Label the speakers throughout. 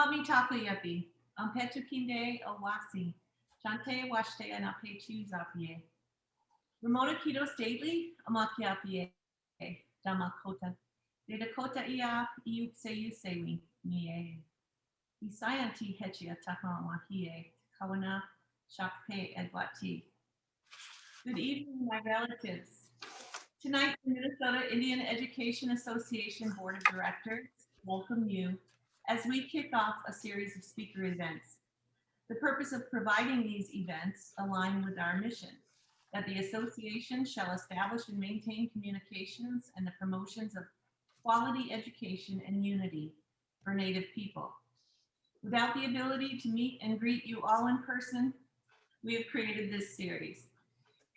Speaker 1: Mavi takuyapi, ampetukinde awasi, chante washte anapetu zapie. Ramona Kito Stately, amakiapie, damakota. De Dakota ia, iukseyu sewi, nie. Isayanti hechia takamahie, kawana, shakpe edwati. Good evening, my relatives. Tonight, the Minnesota Indian Education Association Board of Directors welcome you as we kick off a series of speaker events. The purpose of providing these events align with our mission, that the association shall establish and maintain communications and the promotions of quality education and unity for Native people. Without the ability to meet and greet you all in person, we have created this series.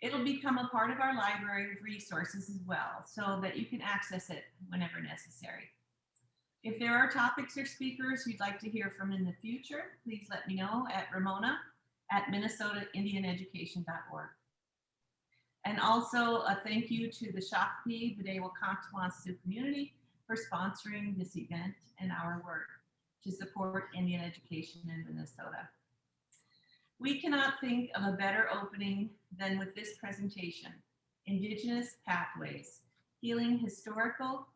Speaker 1: It'll become a part of our library of resources as well, so that you can access it whenever necessary. If there are topics or speakers you'd like to hear from in the future, please let me know at ramona@minnesotaindianeducation.org. And also a thank you to the Shakopee Bidewakantwa Sioux community for sponsoring this event and our work to support Indian education in Minnesota. We cannot think of a better opening than with this presentation, Indigenous Pathways, Healing Historical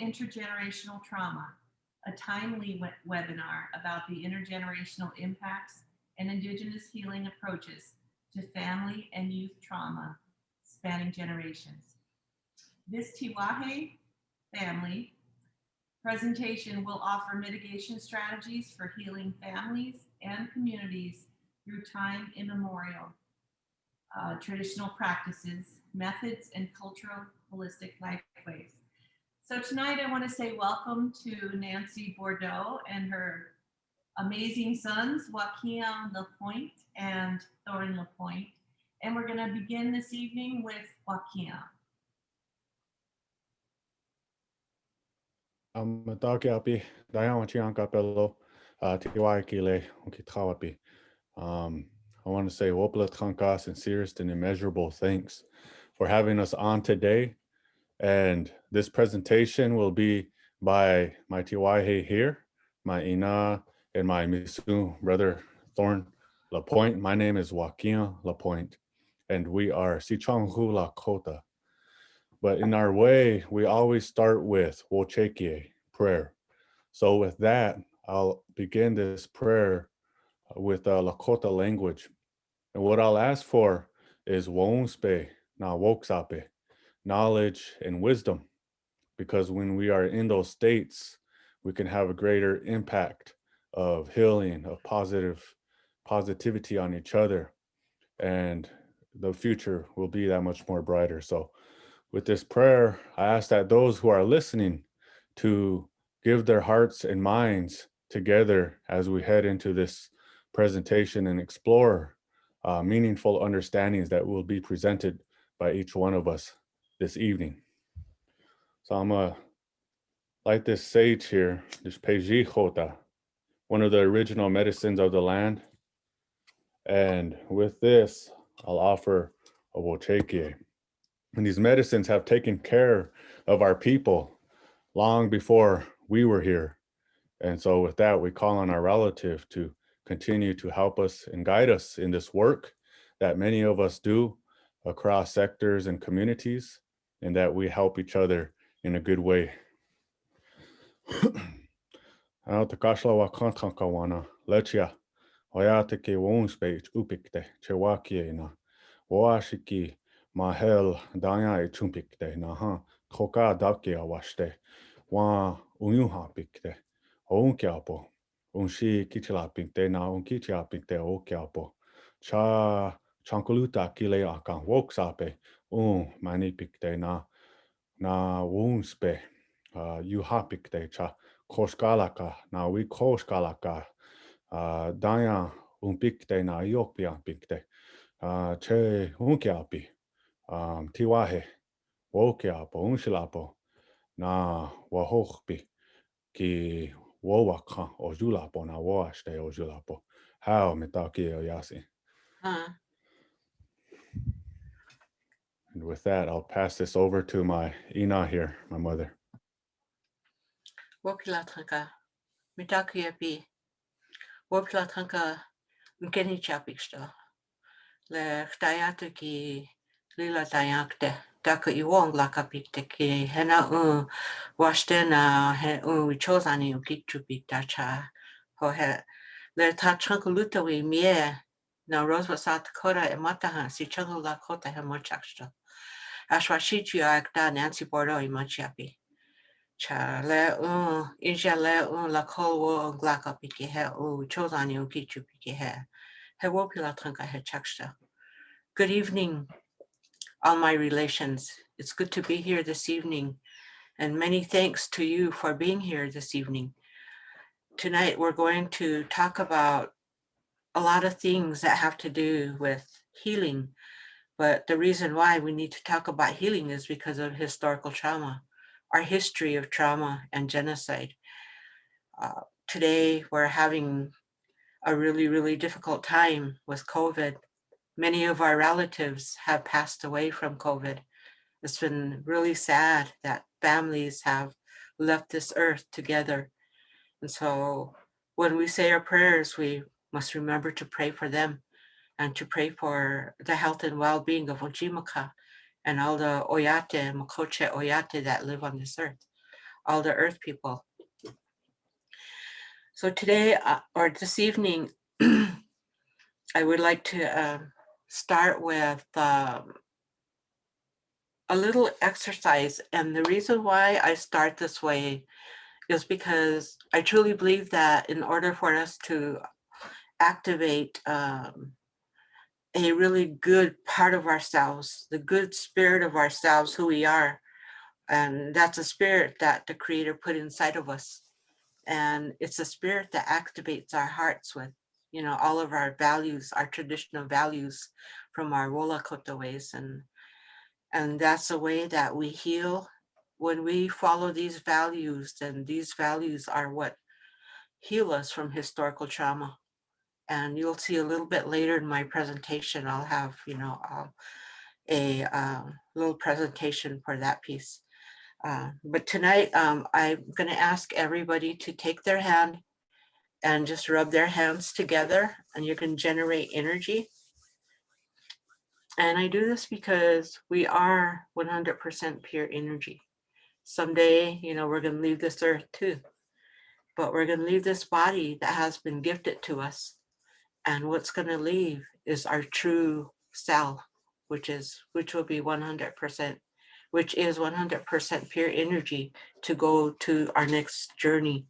Speaker 1: Intergenerational Trauma, a timely webinar about the intergenerational impacts and Indigenous healing approaches to family and youth trauma spanning generations. This tiwahe family presentation will offer mitigation strategies for healing families and communities through time immemorial traditional practices, methods, and cultural holistic lifeways. So tonight I want to say welcome to Nancy Bordeaux and her amazing sons, Wakinyan Lapointe and Thorne Lapointe. And we're going to begin this evening with Wakinyan.
Speaker 2: Matakiapi, Dayawachian Capello, Tiwaikile, Ukitawapi. I want to say Wopla Tanka, sincerest and immeasurable thanks for having us on today. And this presentation will be by my tiwahe here, my ina, and my misu brother Thorne Lapointe. My name is Wakinyan Lapointe, and we are Sichanghu Lakota. But in our way, we always start with Wochekie, prayer. So with that, I'll begin this prayer with Lakota language. And what I'll ask for is Wonspe, na Woksape, knowledge and wisdom. Because when we are in those states, we can have a greater impact of healing, of positivity on each other. And the future will be that much more brighter. So with this prayer, I ask that those who are listening to give their hearts and minds together as we head into this presentation and explore meaningful understandings that will be presented by each one of us this evening. So I'm gonna light this sage here, this peji chota, one of the original medicines of the land. And with this, I'll offer a wochekie. And these medicines have taken care of our people long before we were here. And so with that, we call on our relative to continue to help us and guide us in this work that many of us do across sectors and communities, and that we help each other in a good way. Takashla wakantankawana, lechia, oyateke wonspage upikte, chewakiena, oashiki, mahel danya e chumpikte, naha, toka dake awashte, wa unyuha pikte, onkiapo, unshi kichila pikte, na unkichia pikte okiapo, cha chankuluta kile akan woksape, mani pikte na wonspe, yuhapikte cha koskalaka, na we koskalaka, daya pikte na yokpia pikte, che unkiapi, tiwahe, wokiapo, unshilapo, na wahochpi, ki wowaka ojulapo, na woashte ojulapo. How mitaki oyasi. And with that, I'll pass this over to my Ina here, my mother.
Speaker 3: Wokilataka, mitakuyapi, wopla tanka nkeni chapiksta, le chtayatu ki lila tayakte, taka iwong lakapikte ki hena washtena he wichozani ukikchupik tacha, ho he, le ta chankaluta we MIEA, na Rosewood, South Dakota, e mataha, si chungal Lakota he mochaksta. Ashwashichi akta Nancy Bordeaux imachiapi. Cha le inja le la kolwo glaka piki he chozani ukichu piki he. He wopila tranka he chaksta. Good evening, all my relations. It's good to be here this evening, and many thanks to you for being here this evening. Tonight we're going to talk about a lot of things that have to do with healing, but the reason why we need to talk about healing is because of historical trauma, our history of trauma and genocide. Today we're having a really, really difficult time with COVID. Many of our relatives have passed away from COVID. It's been really sad that families have left this earth together. And so when we say our prayers, we must remember to pray for them and to pray for the health and well-being of Ojimaka and all the Oyate, Makoche Oyate that live on this earth, all the earth people. So today, or this evening, I would like to start with a little exercise. And the reason why I start this way is because I truly believe that in order for us to activate a really good part of ourselves, the good spirit of ourselves, who we are, and that's a spirit that the Creator put inside of us. And it's a spirit that activates our hearts with, you know, all of our values, our traditional values from our Wolakota ways. And that's a way that we heal. When we follow these values, then these values are what heal us from historical trauma. And you'll see a little bit later in my presentation, I'll have, you know, a little presentation for that piece. But tonight, I'm going to ask everybody to take their hand and just rub their hands together, and you can generate energy. And I do this because we are 100% pure energy. Someday, you know, we're going to leave this earth too, but we're going to leave this body that has been gifted to us. And what's going to leave is our true self, which will be 100%, which is 100% pure energy to go to our next journey,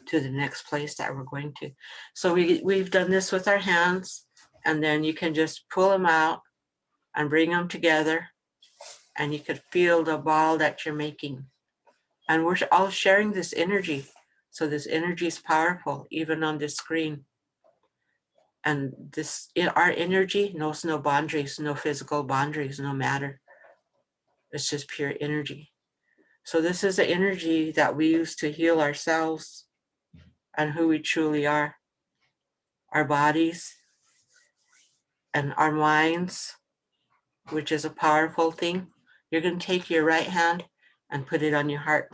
Speaker 3: to the next place that we're going to. So we've done this with our hands, and then you can just pull them out and bring them together, and you could feel the ball that you're making. And we're all sharing this energy. So this energy is powerful, even on this screen. And our energy knows no boundaries, no physical boundaries, no matter. It's just pure energy. So this is the energy that we use to heal ourselves and who we truly are, our bodies and our minds, which is a powerful thing. You're going to take your right hand and put it on your heart.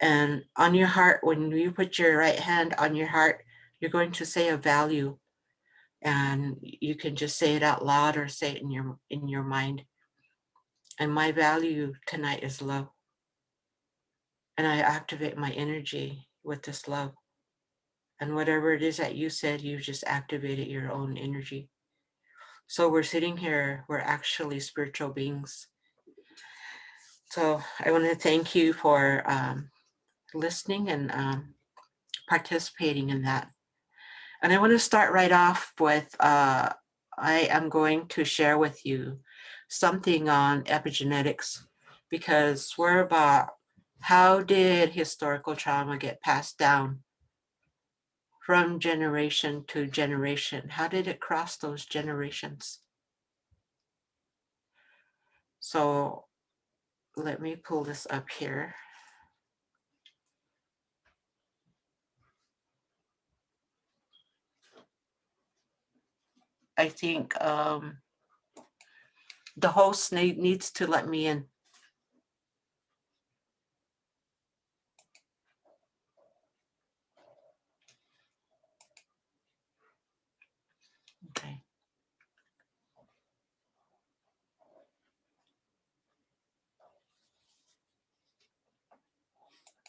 Speaker 3: And on your heart, when you put your right hand on your heart, you're going to say a value, and you can just say it out loud or say it in your mind. And my value tonight is love. And I activate my energy with this love. And whatever it is that you said, you just activated your own energy. So we're sitting here, we're actually spiritual beings. So I want to thank you for listening and participating in that. And I want to start right off with, I am going to share with you something on epigenetics, because we're about how did historical trauma get passed down from generation to generation? How did it cross those generations? So let me pull this up here. I think the host needs to let me in.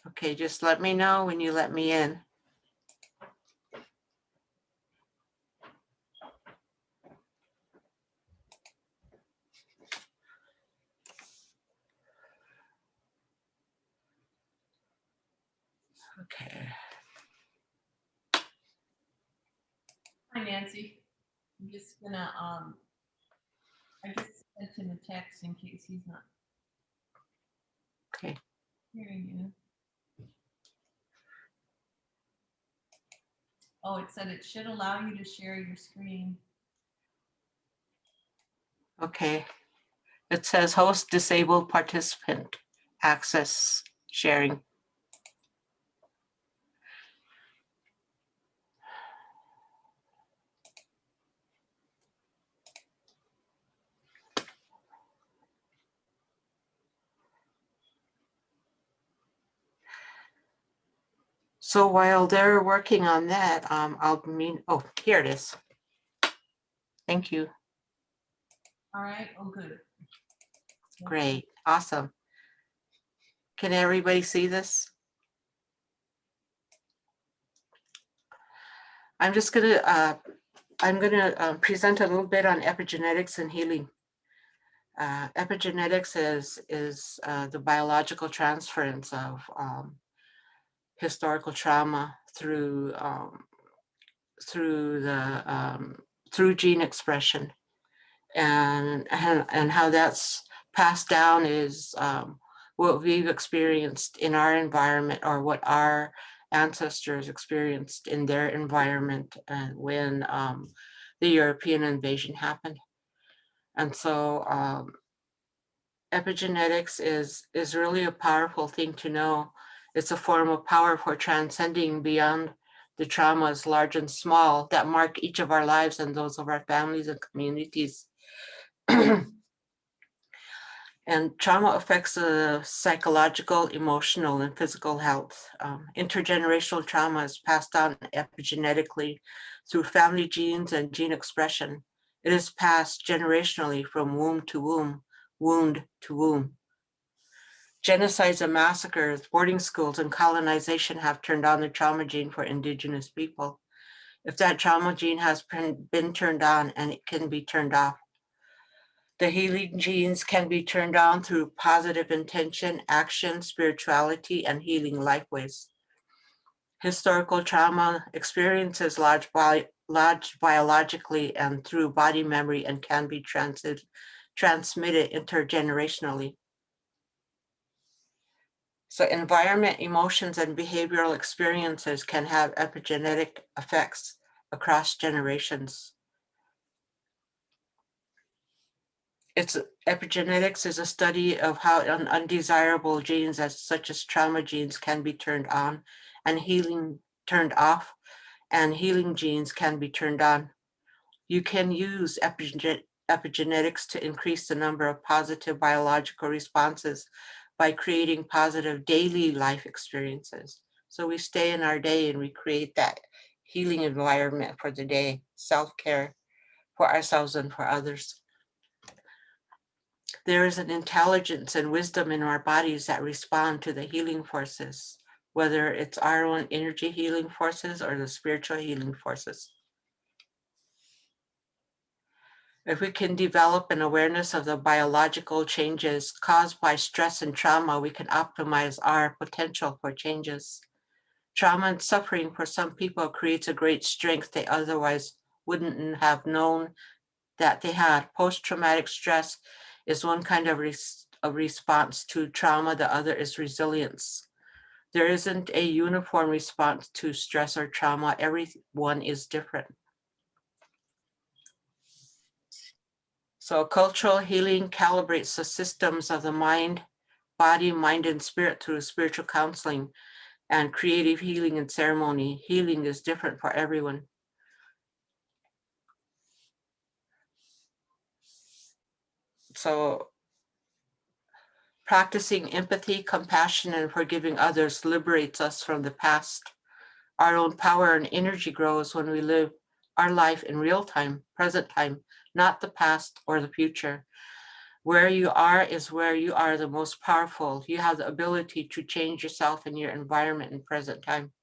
Speaker 3: Okay, just let me know when you let me in. Okay.
Speaker 1: Hi, Nancy. I'm just gonna, I just sent him a text in case he's not
Speaker 3: Okay.
Speaker 1: hearing you. Oh, it said it should allow you to share your screen.
Speaker 3: Okay. It says host disabled participant access sharing. So while they're working on that, oh, here it is. Thank you.
Speaker 1: All right. Oh, good.
Speaker 3: Great. Awesome. Can everybody see this? I'm just gonna present a little bit on epigenetics and healing. Epigenetics is the biological transference of historical trauma through gene expression, and how that's passed down is what we've experienced in our environment, or what our ancestors experienced in their environment, and when the European invasion happened. And so epigenetics is really a powerful thing to know. It's a form of power for transcending beyond the traumas, large and small, that mark each of our lives and those of our families and communities. And trauma affects the psychological, emotional, and physical health. Intergenerational trauma is passed down epigenetically through family genes and gene expression. It is passed generationally from womb to womb, wound to womb. Genocides and massacres, boarding schools, and colonization have turned on the trauma gene for Indigenous people. If that trauma gene has been turned on, and it can be turned off. The healing genes can be turned on through positive intention, action, spirituality, and healing lifeways. Historical trauma experiences lodge biologically and through body memory, and can be transmitted intergenerationally. So environment, emotions, and behavioral experiences can have epigenetic effects across generations. Epigenetics is a study of how undesirable genes, such as trauma genes, can be turned on, and healing turned off, and healing genes can be turned on. You can use epigenetics to increase the number of positive biological responses by creating positive daily life experiences. So we stay in our day and we create that healing environment for the day, self-care for ourselves and for others. There is an intelligence and wisdom in our bodies that respond to the healing forces, whether it's our own energy healing forces or the spiritual healing forces. If we can develop an awareness of the biological changes caused by stress and trauma, we can optimize our potential for changes. Trauma and suffering for some people creates a great strength they otherwise wouldn't have known that they had. Post-traumatic stress is one kind of response to trauma, the other is resilience. There isn't a uniform response to stress or trauma. Everyone is different. So cultural healing calibrates the systems of the mind, body, mind, and spirit through spiritual counseling and creative healing and ceremony. Healing is different for everyone. So practicing empathy, compassion, and forgiving others liberates us from the past. Our own power and energy grows when we live our life in real time, present time, not the past or the future. Where you are is where you are the most powerful. You have the ability to change yourself and your environment in present time.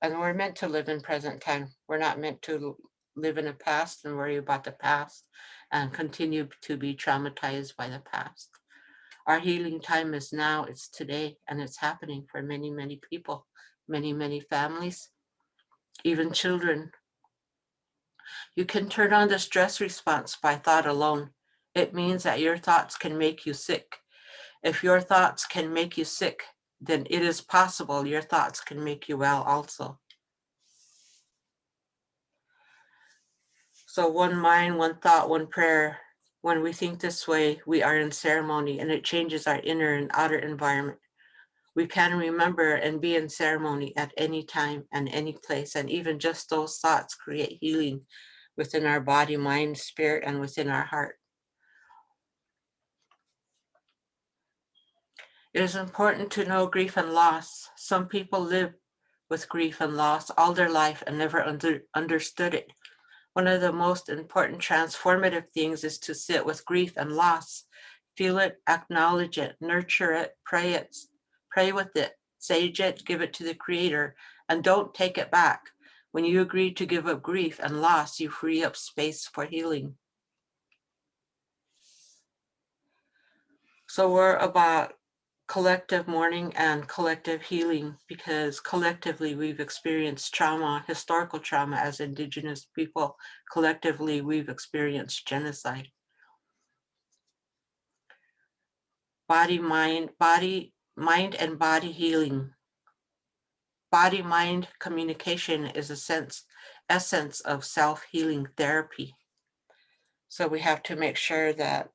Speaker 3: And we're meant to live in present time. We're not meant to live in the past and worry about the past and continue to be traumatized by the past. Our healing time is now, it's today, and it's happening for many, many people, many, many families, even children. You can turn on the stress response by thought alone. It means that your thoughts can make you sick. If your thoughts can make you sick, then it is possible your thoughts can make you well also. So one mind, one thought, one prayer. When we think this way, we are in ceremony, and it changes our inner and outer environment. We can remember and be in ceremony at any time and any place, and even just those thoughts create healing within our body, mind, spirit, and within our heart. It is important to know grief and loss. Some people live with grief and loss all their life and never understood it. One of the most important transformative things is to sit with grief and loss, feel it, acknowledge it, nurture it, pray with it, sage it, give it to the Creator, and don't take it back. When you agree to give up grief and loss, you free up space for healing. So we're about collective mourning and collective healing, because collectively we've experienced trauma, historical trauma as Indigenous people. Collectively we've experienced genocide. Mind, and body healing. Body-mind communication is a essence of self-healing therapy. So we have to make sure that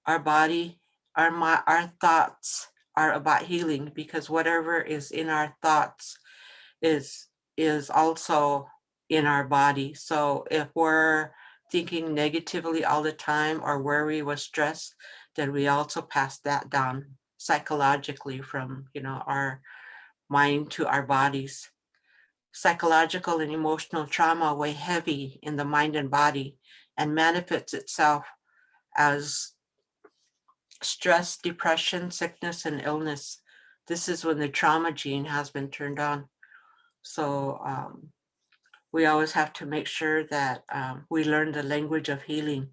Speaker 3: our body, our thoughts are about healing, because whatever is in our thoughts is also in our body. So if we're thinking negatively all the time or worry with stress, then we also pass that down psychologically from our mind to our bodies. Psychological and emotional trauma weigh heavy in the mind and body and manifests itself as stress, depression, sickness, and illness. This is when the trauma gene has been turned on. So we always have to make sure that we learn the language of healing.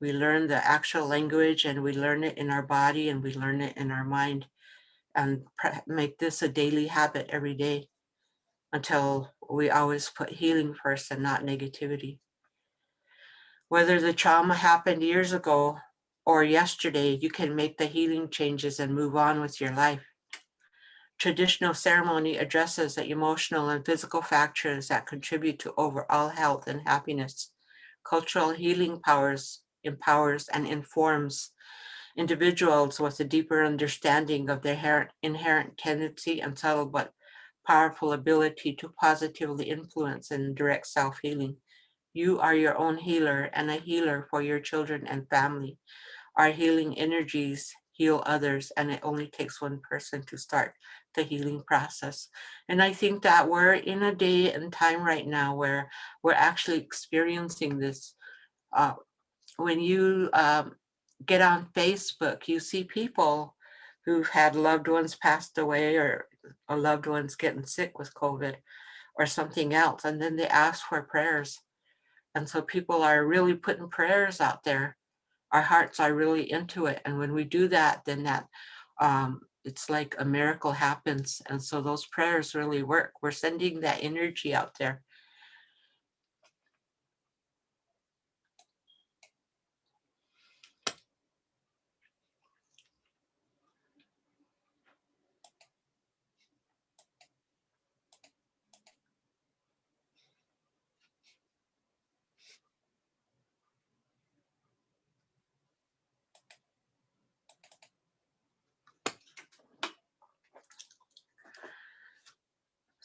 Speaker 3: We learn the actual language, and we learn it in our body, and we learn it in our mind, and make this a daily habit every day until we always put healing first and not negativity. Whether the trauma happened years ago or yesterday, you can make the healing changes and move on with your life. Traditional ceremony addresses the emotional and physical factors that contribute to overall health and happiness. Cultural healing empowers and informs individuals with a deeper understanding of their inherent tendency and subtle but powerful ability to positively influence and direct self-healing. You are your own healer and a healer for your children and family. Our healing energies heal others, and it only takes one person to start the healing process. And I think that we're in a day and time right now where we're actually experiencing this. When you get on Facebook, you see people who've had loved ones passed away, or loved ones getting sick with COVID or something else, and then they ask for prayers. And so people are really putting prayers out there. Our hearts are really into it. And when we do that, then it's like a miracle happens. And so those prayers really work. We're sending that energy out there.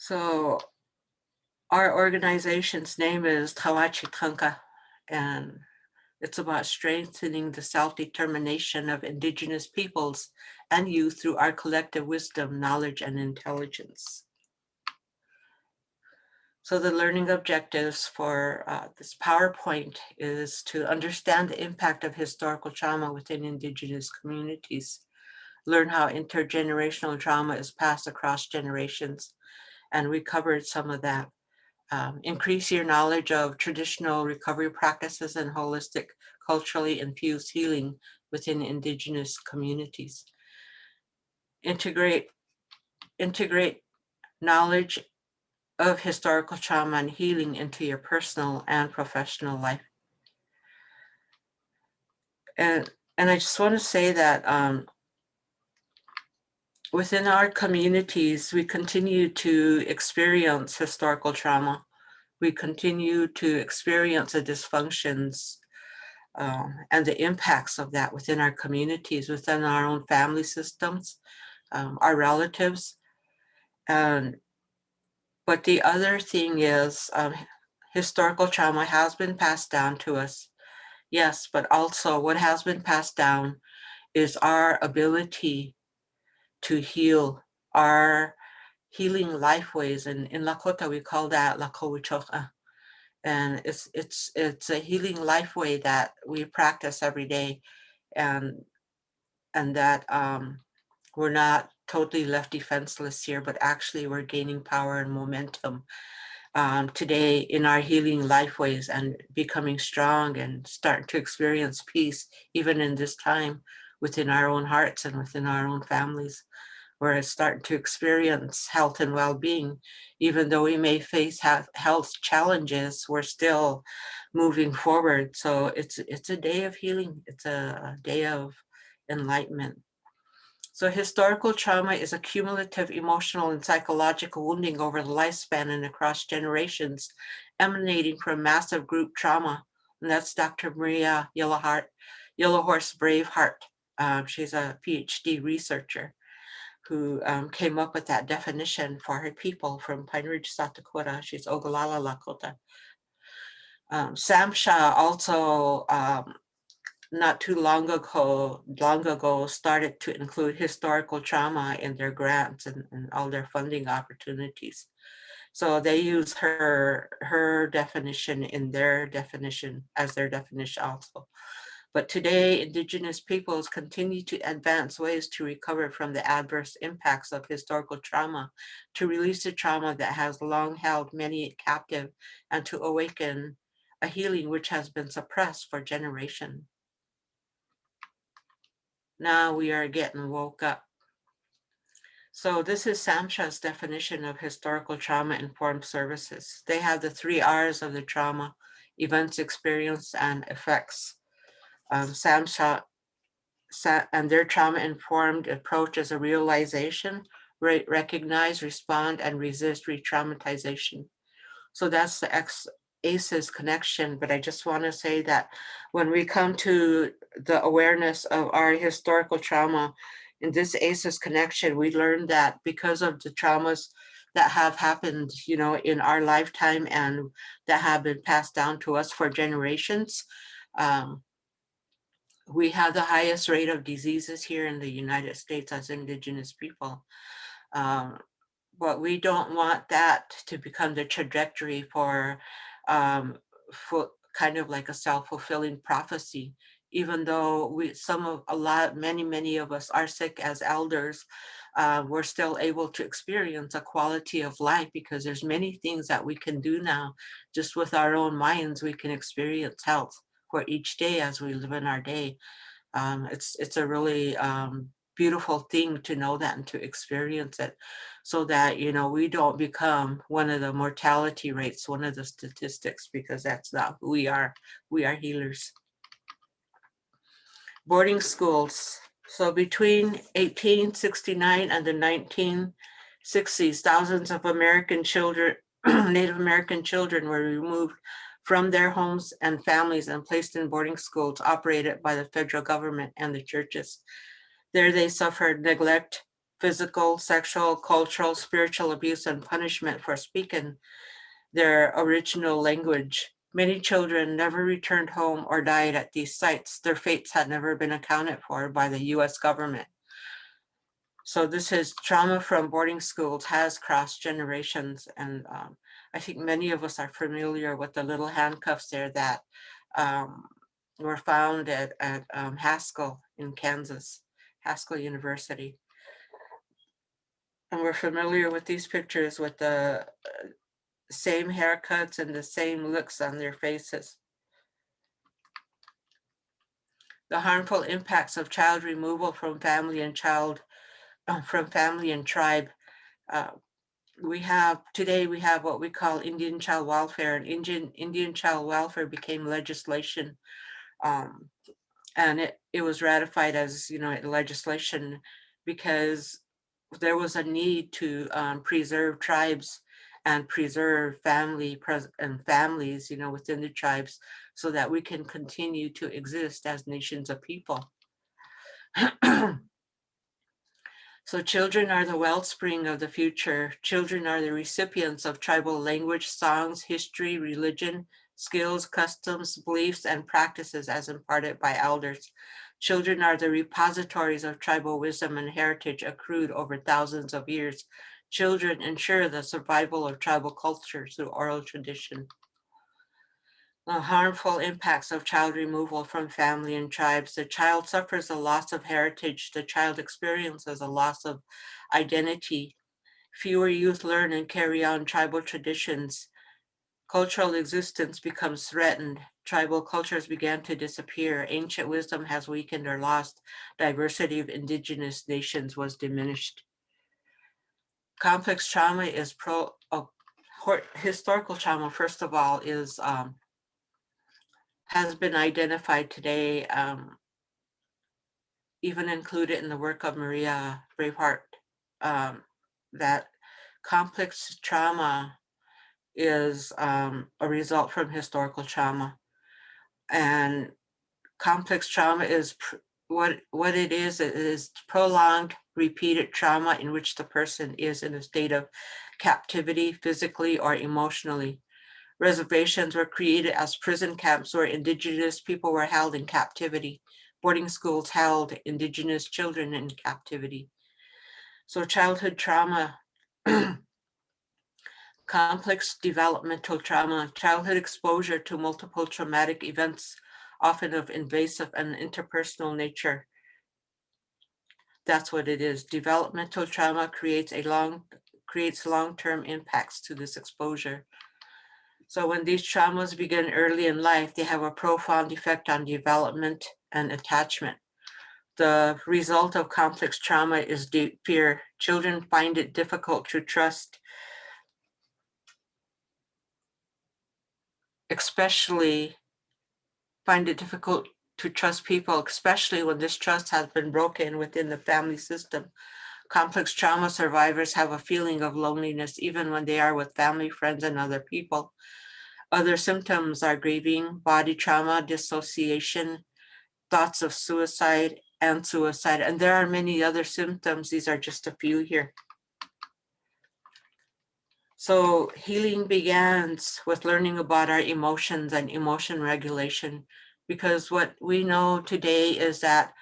Speaker 3: So our organization's name is tiwahe, and it's about strengthening the self-determination of Indigenous peoples and youth through our collective wisdom, knowledge, and intelligence. So the learning objectives for this PowerPoint is to understand the impact of historical trauma within Indigenous communities, learn how intergenerational trauma is passed across generations, and we covered some of that. Increase your knowledge of traditional recovery practices and holistic, culturally infused healing within Indigenous communities. Integrate knowledge of historical trauma and healing into your personal and professional life. And I just want to say that within our communities, we continue to experience historical trauma. We continue to experience the dysfunctions and the impacts of that within our communities, within our own family systems, our relatives. But the other thing is historical trauma has been passed down to us. Yes, but also what has been passed down is our ability to heal, our healing lifeways. And in Lakota, we call that Lakowuchoka. And it's a healing lifeway that we practice every day, and that we're not totally left defenseless here, but actually we're gaining power and momentum today in our healing lifeways and becoming strong and starting to experience peace even in this time within our own hearts and within our own families. We're starting to experience health and well-being. Even though we may face health challenges, we're still moving forward. So it's a day of healing. It's a day of enlightenment. So historical trauma is a cumulative emotional and psychological wounding over the lifespan and across generations, emanating from massive group trauma. And that's Dr. MIEA Yellowhorse Braveheart. She's a PhD researcher who came up with that definition for her people from Pine Ridge, South Dakota. She's Ogallala Lakota. Samsha also not too long ago started to include historical trauma in their grants and all their funding opportunities. So they use her definition in their definition as their definition also. But today, Indigenous peoples continue to advance ways to recover from the adverse impacts of historical trauma, to release the trauma that has long held many captive, and to awaken a healing which has been suppressed for generations. Now we are getting woke up. So this is Samsha's definition of historical trauma-informed services. They have the 3 R's of the trauma: events, experience, and effects. Samsha and their trauma-informed approach is a realization, recognize, respond, and resist re-traumatization. So that's the ACEs connection. But I just want to say that when we come to the awareness of our historical trauma in this ACEs connection, we learn that because of the traumas that have happened, in our lifetime and that have been passed down to us for generations, we have the highest rate of diseases here in the United States as Indigenous people. But we don't want that to become the trajectory for kind of like a self-fulfilling prophecy. Even though many of us are sick as elders, we're still able to experience a quality of life because there's many things that we can do now. Just with our own minds, we can experience health for each day as we live in our day. It's a really beautiful thing to know that and to experience it, so that we don't become one of the mortality rates, one of the statistics, because that's not who we are. We are healers. Boarding schools. So between 1869 and the 1960s, thousands of American children, Native American children, were removed from their homes and families and placed in boarding schools operated by the federal government and the churches. There they suffered neglect, physical, sexual, cultural, spiritual abuse, and punishment for speaking their original language. Many children never returned home or died at these sites. Their fates had never been accounted for by the US government. So this is trauma from boarding schools has crossed generations, and I think many of us are familiar with the little handcuffs there that were found at Haskell in Kansas, Haskell University. And we're familiar with these pictures with the same haircuts and the same looks on their faces. The harmful impacts of child removal from family and tribe. Today we have what we call Indian child welfare, and Indian child welfare became legislation, and it was ratified as legislation because there was a need to preserve tribes and preserve families within the tribes so that we can continue to exist as nations of people. So children are the wellspring of the future. Children are the recipients of tribal language, songs, history, religion, skills, customs, beliefs, and practices as imparted by elders. Children are the repositories of tribal wisdom and heritage accrued over thousands of years. Children ensure the survival of tribal culture through oral tradition. The harmful impacts of child removal from family and tribes. The child suffers a loss of heritage. The child experiences a loss of identity. Fewer youth learn and carry on tribal traditions. Cultural existence becomes threatened. Tribal cultures began to disappear. Ancient wisdom has weakened or lost. Diversity of indigenous nations was diminished. Complex trauma is historical trauma, first of all, is has been identified today, even included in the work of MIEA Braveheart, that complex trauma is a result from historical trauma. And complex trauma is what it is prolonged, repeated trauma in which the person is in a state of captivity, physically or emotionally. Reservations were created as prison camps where indigenous people were held in captivity. Boarding schools held indigenous children in captivity. So childhood trauma, complex developmental trauma, childhood exposure to multiple traumatic events, often of invasive and interpersonal nature. That's what it is. Developmental trauma creates long-term impacts to this exposure. So when these traumas begin early in life, they have a profound effect on development and attachment. The result of complex trauma is deep fear. Children find it difficult to trust, people, especially when this trust has been broken within the family system. Complex trauma survivors have a feeling of loneliness even when they are with family, friends, and other people. Other symptoms are grieving, body trauma, dissociation, thoughts of suicide, and suicide. And there are many other symptoms. These are just a few here. So healing begins with learning about our emotions and emotion regulation, because what we know today is that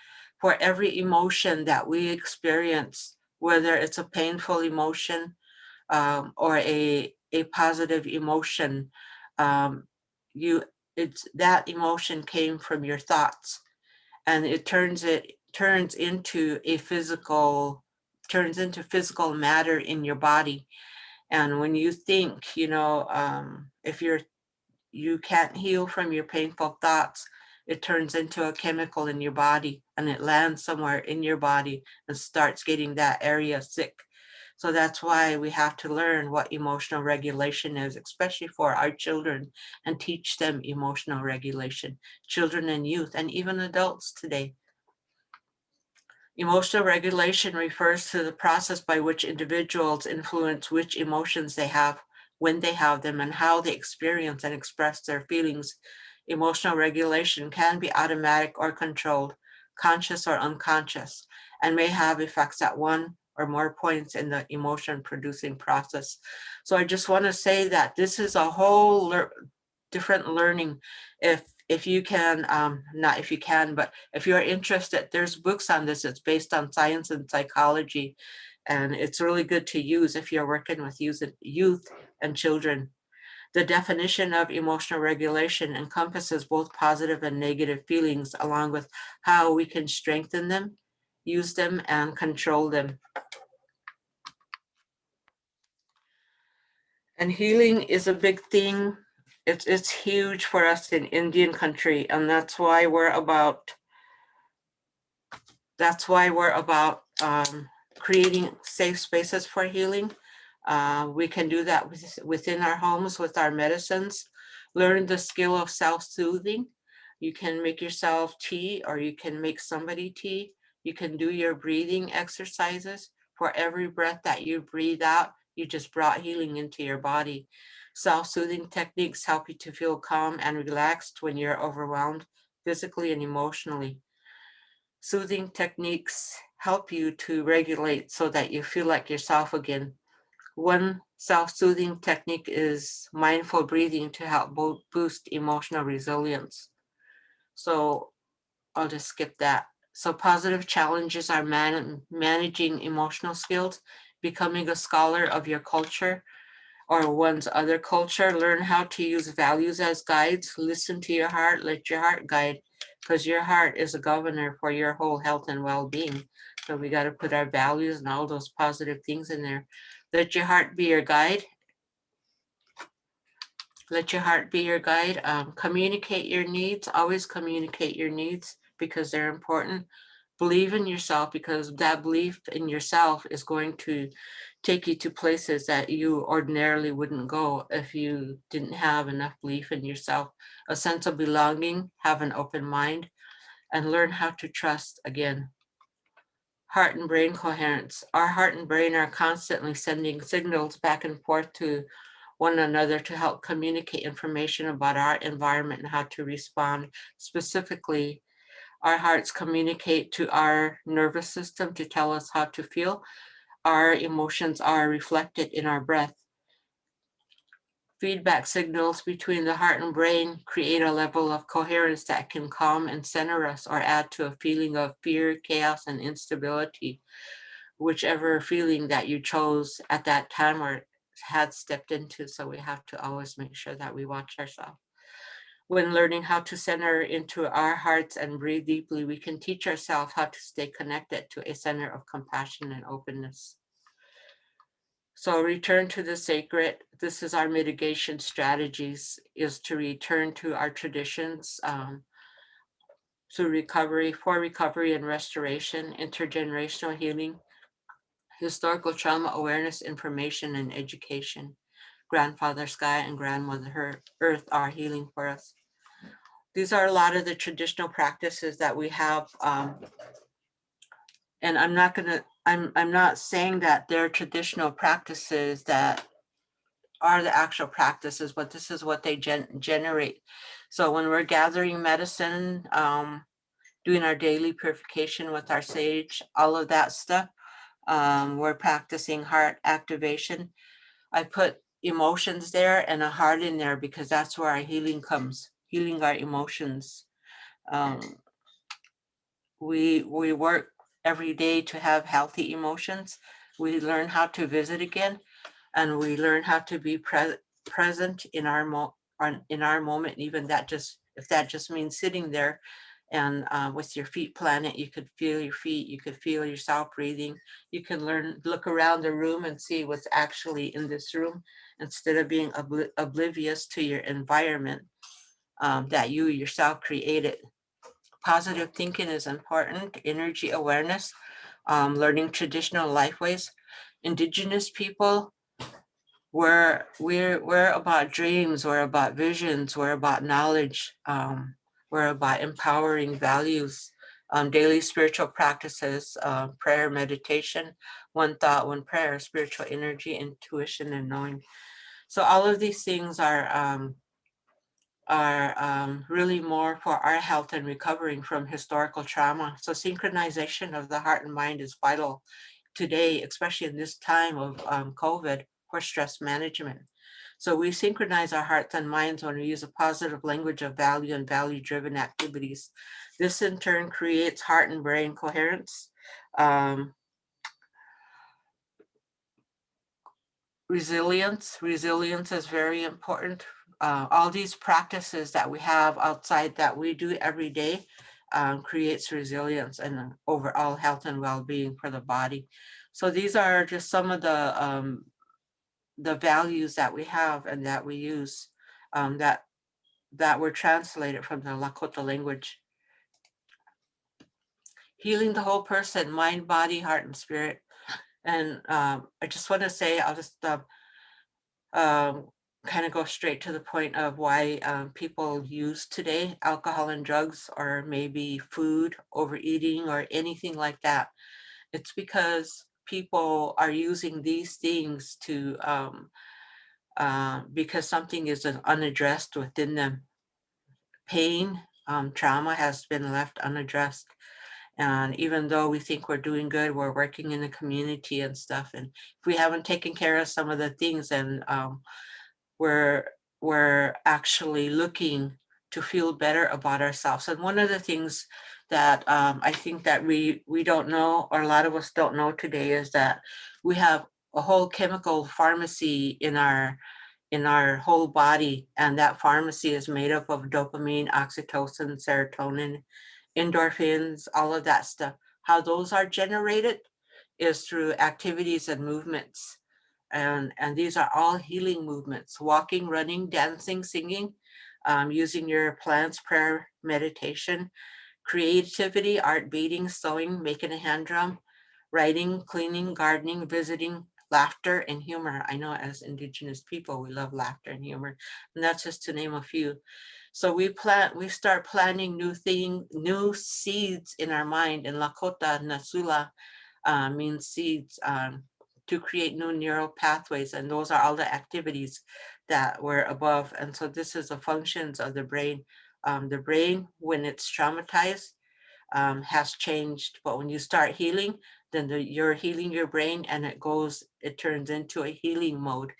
Speaker 3: for every emotion that we experience, whether it's a painful emotion or a positive emotion, that emotion came from your thoughts, and it turns into physical matter in your body. And when you think, if you can't heal from your painful thoughts, it turns into a chemical in your body, and it lands somewhere in your body and starts getting that area sick. So that's why we have to learn what emotional regulation is, especially for our children, and teach them emotional regulation, children and youth, and even adults today. Emotional regulation refers to the process by which individuals influence which emotions they have, when they have them, and how they experience and express their feelings. Emotional regulation can be automatic or controlled, conscious or unconscious, and may have effects at one or more points in the emotion producing process. So I just want to say that this is a whole different learning. If you can, not if you can, but if you're interested, there's books on this. It's based on science and psychology, and it's really good to use if you're working with youth and children. The definition of emotional regulation encompasses both positive and negative feelings, along with how we can strengthen them, use them, and control them. And healing is a big thing. It's huge for us in Indian country, and that's why we're about creating safe spaces for healing. We can do that within our homes with our medicines. Learn the skill of self-soothing. You can make yourself tea, or you can make somebody tea. You can do your breathing exercises. For every breath that you breathe out, you just brought healing into your body. Self-soothing techniques help you to feel calm and relaxed when you're overwhelmed physically and emotionally. Soothing techniques help you to regulate so that you feel like yourself again. One self-soothing technique is mindful breathing to help boost emotional resilience. So I'll just skip that. So positive challenges are managing emotional skills, becoming a scholar of your culture or one's other culture, learn how to use values as guides, listen to your heart, let your heart guide, because your heart is a governor for your whole health and well-being. So we got to put our values and all those positive things in there. Let your heart be your guide. Let your heart be your guide. Communicate your needs. Always communicate your needs because they're important. Believe in yourself, because that belief in yourself is going to take you to places that you ordinarily wouldn't go if you didn't have enough belief in yourself. A sense of belonging, have an open mind, and learn how to trust again. Heart and brain coherence. Our heart and brain are constantly sending signals back and forth to one another to help communicate information about our environment and how to respond. Specifically, our hearts communicate to our nervous system to tell us how to feel. Our emotions are reflected in our breath. Feedback signals between the heart and brain create a level of coherence that can calm and center us or add to a feeling of fear, chaos, and instability, whichever feeling that you chose at that time or had stepped into. So we have to always make sure that we watch ourselves. When learning how to center into our hearts and breathe deeply, we can teach ourselves how to stay connected to a center of compassion and openness. So return to the sacred. This is our mitigation strategies, is to return to our traditions, to recovery, for recovery and restoration, intergenerational healing, historical trauma awareness, information, and education. Grandfather Sky and Grandmother Earth are healing for us. These are a lot of the traditional practices that we have. And I'm not saying that they're traditional practices that are the actual practices, but this is what they generate. So when we're gathering medicine, doing our daily purification with our sage, all of that stuff, we're practicing heart activation. I put emotions there and a heart in there because that's where our healing comes, healing our emotions. We work every day to have healthy emotions. We learn how to visit again, and we learn how to be present in our moment. Even that if that just means sitting there and with your feet planted, you could feel your feet, you could feel yourself breathing. You can look around the room and see what's actually in this room instead of being oblivious to your environment that you yourself created. Positive thinking is important. Energy awareness, learning traditional lifeways. Indigenous people, we're about dreams, we're about visions, we're about knowledge, we're about empowering values, daily spiritual practices, prayer, meditation, one thought, one prayer, spiritual energy, intuition, and knowing. So all of these things are really more for our health and recovering from historical trauma. So synchronization of the heart and mind is vital today, especially in this time of COVID, for stress management. So we synchronize our hearts and minds when we use a positive language of value and value-driven activities. This in turn creates heart and brain coherence. resilience. Resilience is very important. All these practices that we have outside that we do every day creates resilience and overall health and well-being for the body. So these are just some of the values that we have and that we use that were translated from the Lakota language. Healing the whole person, mind, body, heart, and spirit. And I just want to say, I'll just kind of go straight to the point of why people use today alcohol and drugs, or maybe food, overeating, or anything like that. It's because people are using these things to because something is unaddressed within them. Pain, trauma has been left unaddressed. And even though we think we're doing good, we're working in the community and stuff. And if we haven't taken care of some of the things, then we're actually looking to feel better about ourselves. And one of the things that I think that we don't know, or a lot of us don't know today, is that we have a whole chemical pharmacy in our whole body, and that pharmacy is made up of dopamine, oxytocin, serotonin, endorphins, all of that stuff. How those are generated is through activities and movements. And these are all healing movements: walking, running, dancing, singing, using your plants, prayer, meditation, creativity, art, beading, sewing, making a hand drum, writing, cleaning, gardening, visiting, laughter, and humor. I know as Indigenous people, we love laughter and humor, and that's just to name a few. So we start planting new seeds in our mind. In Lakota, Nasula means seeds, to create new neural pathways. And those are all the activities that were above. And so this is the functions of the brain. The brain, when it's traumatized, has changed. But when you start healing, then you're healing your brain, and it turns into a healing mode,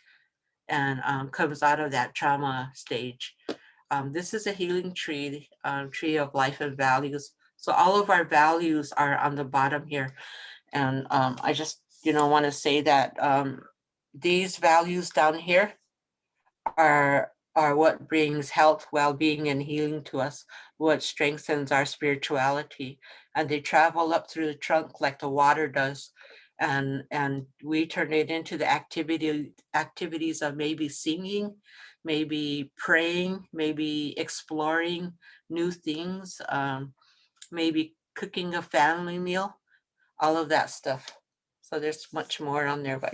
Speaker 3: and comes out of that trauma stage. This is a healing tree, tree of life and values. So all of our values are on the bottom here. And I just, want to say that these values down here are what brings health, well-being, and healing to us, what strengthens our spirituality. And they travel up through the trunk like the water does. And we turn it into the activities of maybe singing, maybe praying, maybe exploring new things, maybe cooking a family meal, all of that stuff. So there's much more on there, but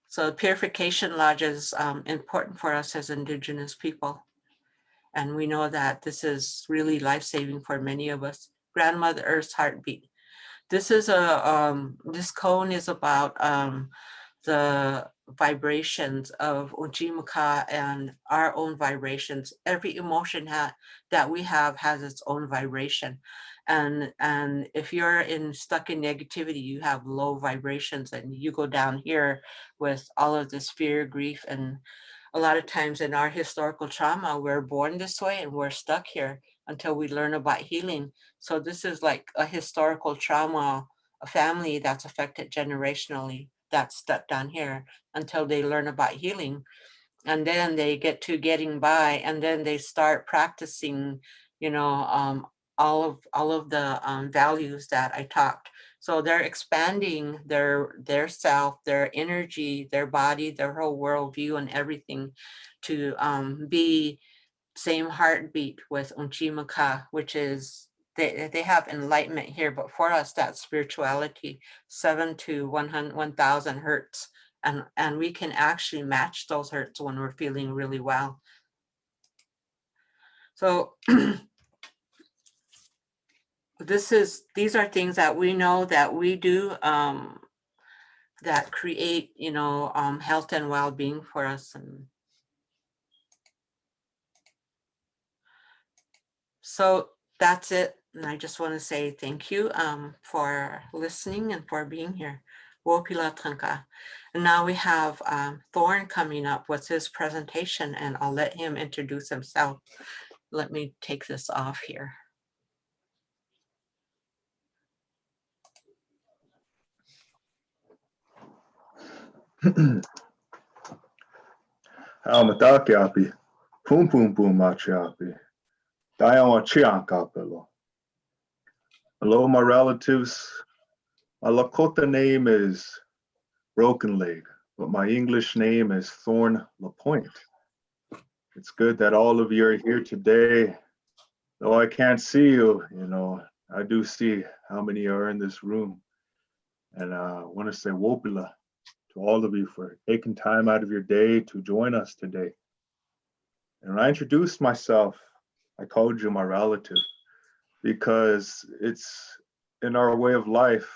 Speaker 3: so purification lodge is important for us as Indigenous people. And we know that this is really life-saving for many of us. Grandmother Earth's heartbeat. This is this cone is about the vibrations of Ujimaka and our own vibrations. Every emotion that we have has its own vibration. And if you're stuck in negativity, you have low vibrations, and you go down here with all of this fear, grief, and a lot of times in our historical trauma, we're born this way and we're stuck here until we learn about healing. So this is like a historical trauma, a family that's affected generationally, that's stuck down here until they learn about healing. And then they get to getting by, and then they start practicing, all of the values that I talked. So they're expanding their self, their energy, their body, their whole worldview, and everything to be same heartbeat with Unchimaka, which is they have enlightenment here, but for us that's spirituality, 7 to 1,000 hertz, and we can actually match those hertz when we're feeling really well. So these are things that we know that we do that create health and well-being for us. And so that's it. And I just want to say thank you for listening and for being here. Wopila Tanka. And now we have Thorne coming up with his presentation, and I'll let him introduce himself. Let me take this off here.
Speaker 4: Almatakiapi, pum pum pum machiapi, Dayawachiankapelo. Hello, my relatives. My Lakota name is Broken Leg, but my English name is Thorne Lapointe. It's good that all of you are here today. Though I can't see you, I do see how many are in this room. And I want to say Wopila to all of you for taking time out of your day to join us today. And when I introduced myself, I called you my relative because it's in our way of life.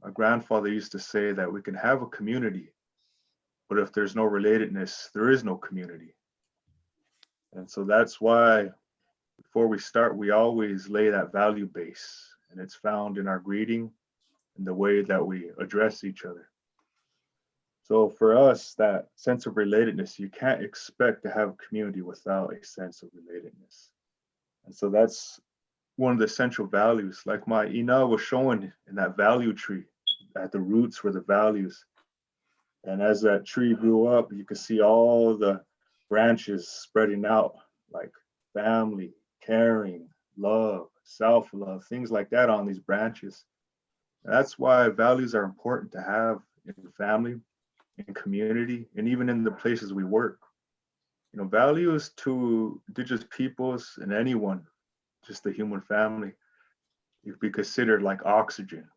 Speaker 4: My grandfather used to say that we can have a community, but if there's no relatedness, there is no community. And so that's why before we start, we always lay that value base, and it's found in our greeting and the way that we address each other. So for us, that sense of relatedness, you can't expect to have a community without a sense of relatedness. And so that's one of the essential values. Like my Ina was showing in that value tree, at the roots were the values. And as that tree grew up, you could see all the branches spreading out, like family, caring, love, self-love, things like that on these branches. And that's why values are important to have in family, in community, and even in the places we work. Values to Indigenous peoples and anyone, just the human family, it be considered like oxygen.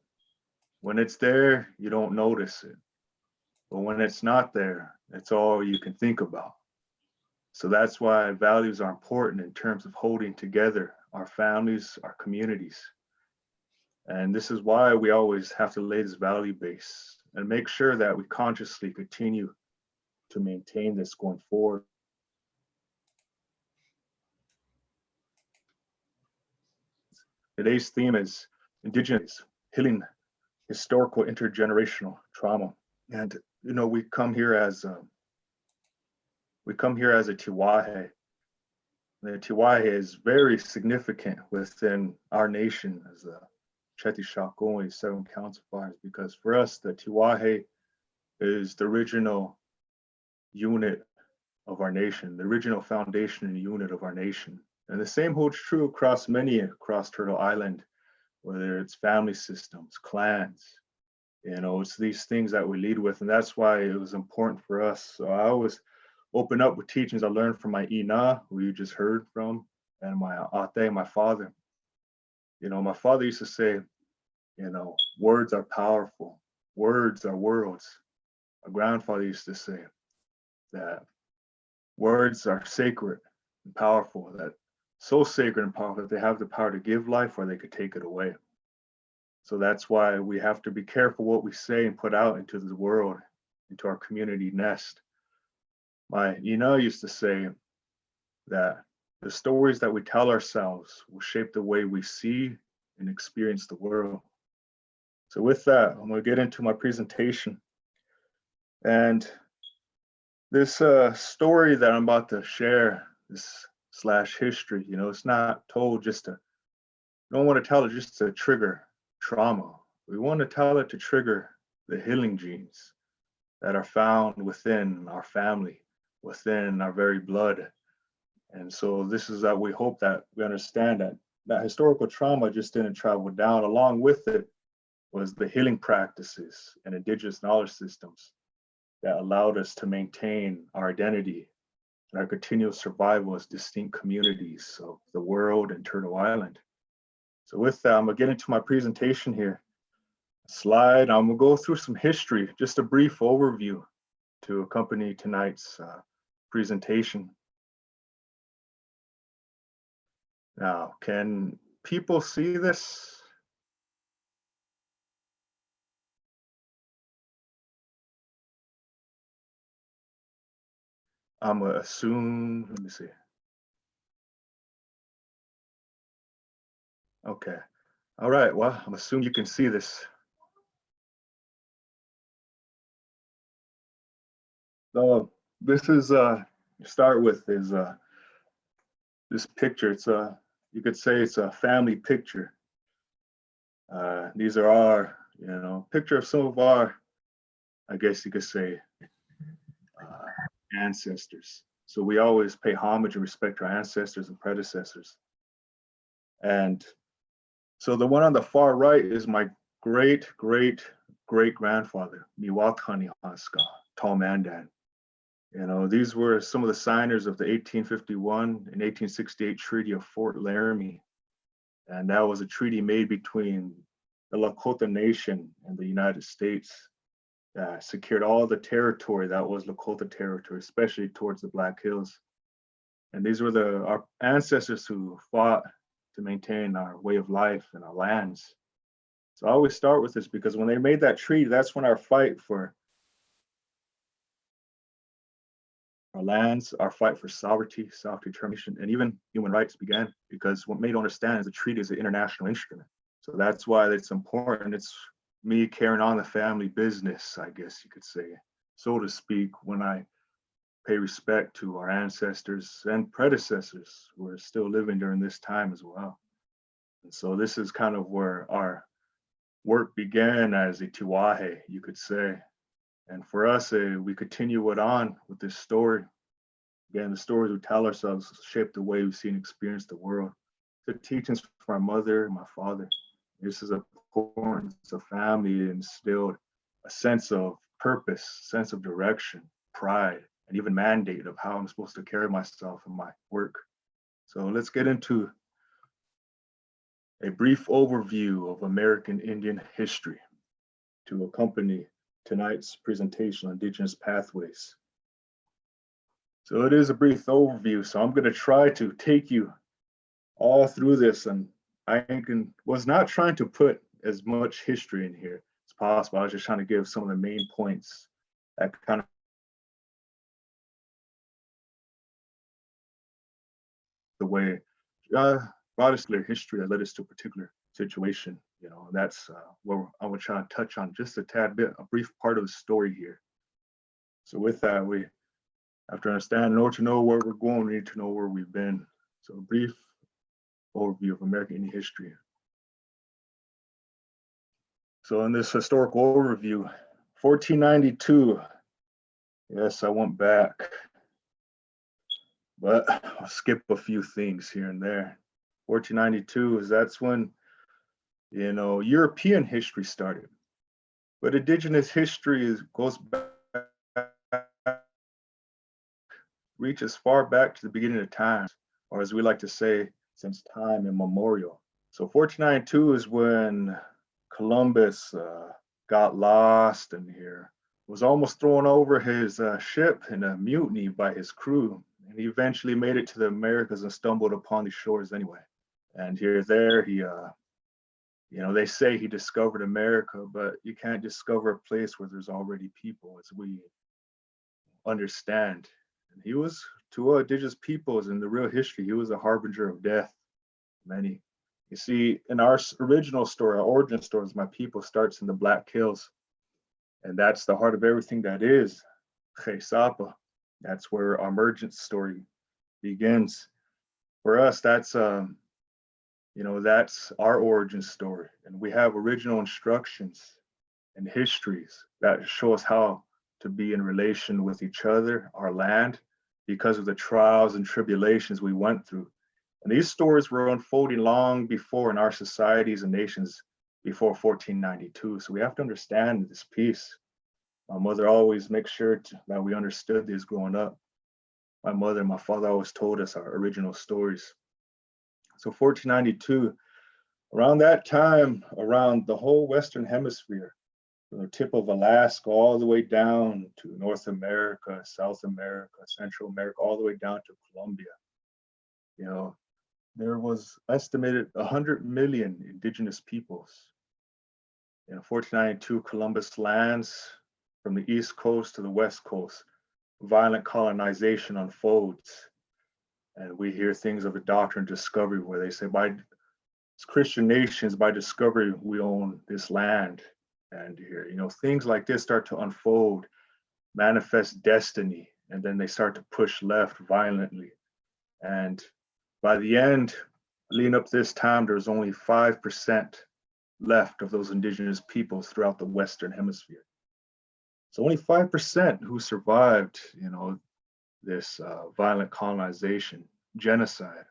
Speaker 4: When it's there, you don't notice it. But when it's not there, it's all you can think about. So that's why values are important in terms of holding together our families, our communities. And this is why we always have to lay this value base and make sure that we consciously continue to maintain this going forward. Today's theme is Indigenous healing historical intergenerational trauma. And we come here as a tiwahe. The tiwahe is very significant within our nation as a Cheti Shakoi, 7 counts of fires, because for us, the tiwahe is the original unit of our nation, the original foundation and unit of our nation. And the same holds true across Turtle Island, whether it's family systems, clans, it's these things that we lead with. And that's why it was important for us. So I always open up with teachings I learned from my Ina, who you just heard from, and my Ate, my father. My father used to say, words are powerful. Words are worlds. My grandfather used to say that words are sacred and powerful, that so sacred and powerful that they have the power to give life or they could take it away. So that's why we have to be careful what we say and put out into the world, into our community nest. My Ina used to say that the stories that we tell ourselves will shape the way we see and experience the world. So with that, I'm going to get into my presentation. And this story that I'm about to share, this / history, it's not told just to, we don't want to tell it just to trigger trauma. We want to tell it to trigger the healing genes that are found within our family, within our very blood. And so this is that we hope that we understand that historical trauma just didn't travel down. Along with it was the healing practices and Indigenous knowledge systems that allowed us to maintain our identity and our continuous survival as distinct communities of the world and Turtle Island. So with that, I'm gonna get into my presentation here. Slide, I'm gonna go through some history, just a brief overview to accompany tonight's presentation. Now, can people see this? I'm gonna assume, let me see. Okay, all right, well, I'm assuming you can see this. So this is, start with is this picture. It's you could say it's a family picture. These are our, picture of some of our I guess you could say, ancestors. So we always pay homage and respect to our ancestors and predecessors. And so the one on the far right is my great grandfather, Miwakani Haska, Tall Mandan. You know, these were some of the signers of the 1851 and 1868 Treaty of Fort Laramie. And that was a treaty made between the Lakota Nation and the United States that secured all the territory that was Lakota territory, especially towards the Black Hills. And these were our ancestors who fought to maintain our way of life and our lands. So I always start with this because when they made that treaty, that's when our fight for our lands, our fight for sovereignty, self-determination, and even human rights began. Because what made understand is the treaty is an international instrument. So that's why it's important. It's me carrying on the family business, I guess you could say, so to speak, when I pay respect to our ancestors and predecessors who are still living during this time as well. And so this is kind of where our work began as a tiwahe, you could say. And for us, we continue it on with this story. Again, the stories we tell ourselves shape the way we see and experience the world. The teachings from our mother and my father. This is important. The family instilled a sense of purpose, sense of direction, pride, and even mandate of how I'm supposed to carry myself in my work. So let's get into a brief overview of American Indian history to accompany tonight's presentation on Indigenous pathways. So it is a brief overview, so I'm going to try to take you all through this, and I was not trying to put as much history in here as possible. I was just trying to give some of the main points that kind of the way brought us clear history that led us to a particular situation, you know, and that's what I would try to touch on just a tad bit, a brief part of the story here. So with that, we have to understand, in order to know where we're going, we need to know where we've been. So a brief overview of American Indian history. So in this historical overview, 1492, yes, I went back, but I'll skip a few things here and there. 1492 that's when, you know, European history started. But Indigenous history goes back, reaches far back to the beginning of time, or as we like to say, since time immemorial. So 1492 is when Columbus got lost in here, was almost thrown over his ship in a mutiny by his crew. And he eventually made it to the Americas and stumbled upon these shores anyway. And there, he, you know, they say he discovered America, but you can't discover a place where there's already people, as we understand. And he was, to Indigenous peoples in the real history, he was a harbinger of death. Many. You see, in our original story, our origin story, my people starts in the Black Hills. And that's the heart of everything that is Sapa. That's where our emergence story begins. For us, that's you know, that's our origin story. And we have original instructions and histories that show us how to be in relation with each other, our land, because of the trials and tribulations we went through. And these stories were unfolding long before in our societies and nations before 1492. So we have to understand this piece. My mother always makes sure that we understood this growing up. My mother and my father always told us our original stories. So 1492, around that time, around the whole Western Hemisphere, from the tip of Alaska all the way down to North America, South America, Central America, all the way down to Colombia, you know, there was estimated 100 million Indigenous peoples. In 1492, Columbus lands from the East Coast to the West Coast. Violent colonization unfolds. And we hear things of the doctrine of discovery where they say, by Christian nations, by discovery, we own this land. And here, you know, things like this start to unfold, manifest destiny, and then they start to push left violently. And by the end, leading up to this time, there's only 5% left of those Indigenous peoples throughout the Western Hemisphere. So only 5% who survived, this violent colonization, genocide.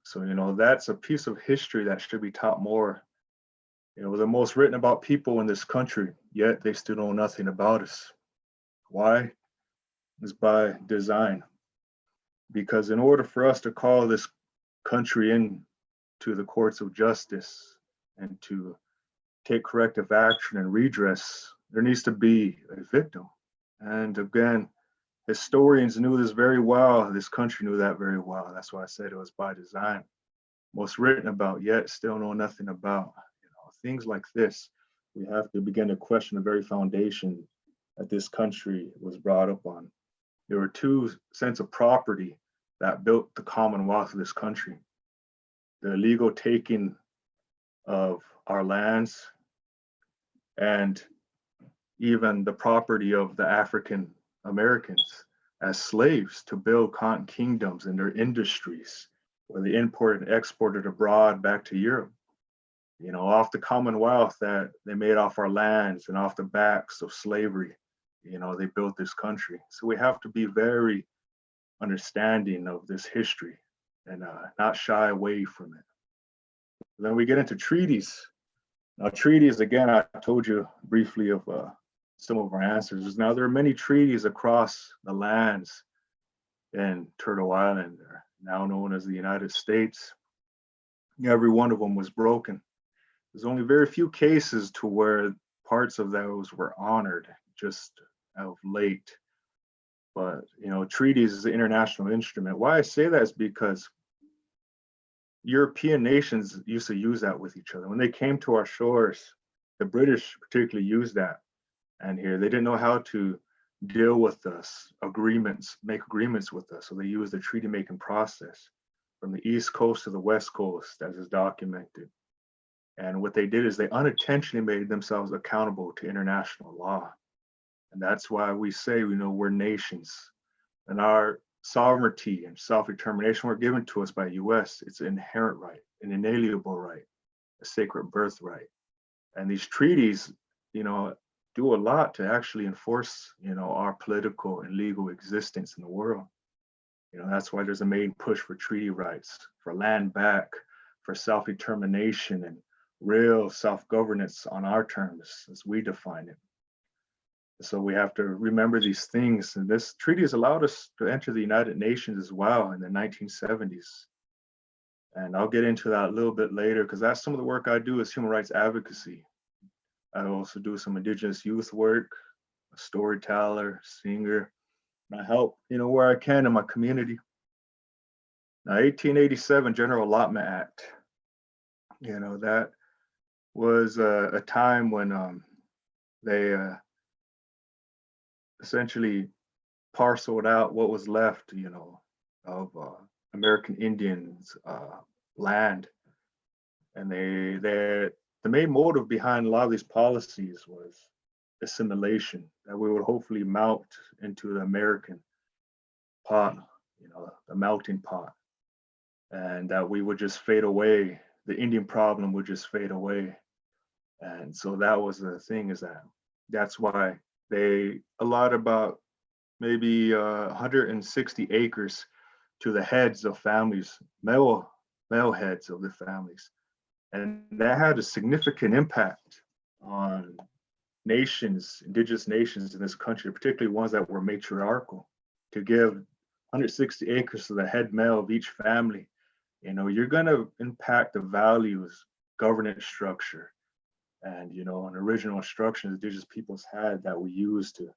Speaker 4: So, that's a piece of history that should be taught more. We're the most written about people in this country, yet they still know nothing about us. Why? It's by design. Because in order for us to call this country in to the courts of justice and to take corrective action and redress, there needs to be a victim. And again, historians knew this very well. This country knew that very well. That's why I said it was by design. Most written about, yet still know nothing about. Things like this, we have to begin to question the very foundation that this country was brought up on. There were two sets of property that built the commonwealth of this country: the illegal taking of our lands, and even the property of the African Americans as slaves to build cotton kingdoms and their industries, where they imported and exported abroad back to Europe. Off the commonwealth that they made off our lands and off the backs of slavery, they built this country. So we have to be very understanding of this history and not shy away from it. Then we get into treaties. Now, treaties, again, I told you briefly of some of our answers. Now, there are many treaties across the lands in Turtle Island, now known as the United States. Every one of them was broken. There's only very few cases to where parts of those were honored just of late. But, treaties is an international instrument. Why I say that is because European nations used to use that with each other. When they came to our shores, the British particularly used that. And here they didn't know how to deal with us, make agreements with us. So they used the treaty making process from the East Coast to the West Coast, as is documented. And what they did is they unintentionally made themselves accountable to international law. And that's why we say, we're nations, and our sovereignty and self-determination were given to us by the US. It's an inherent right, an inalienable right, a sacred birthright. And these treaties, do a lot to actually enforce, our political and legal existence in the world. That's why there's a main push for treaty rights, for land back, for self-determination and real self-governance on our terms as we define it. So we have to remember these things. And this treaty has allowed us to enter the United Nations as well in the 1970s. And I'll get into that a little bit later, because that's some of the work I do as human rights advocacy. I also do some Indigenous youth work, a storyteller, singer, and I help, where I can in my community. Now, 1887 General Allotment Act, that was a time when they essentially parceled out what was left, of American Indians' land. And the main motive behind a lot of these policies was assimilation, that we would hopefully melt into the American pot, the melting pot, and that we would just fade away. The Indian problem would just fade away. And so that was the thing, is that's why they allotted about maybe 160 acres to the heads of families, male heads of the families. And that had a significant impact on nations, indigenous nations in this country, particularly ones that were matriarchal, to give 160 acres to the head male of each family. You're going to impact the values, governance structure, and an original instructions indigenous peoples had that we use to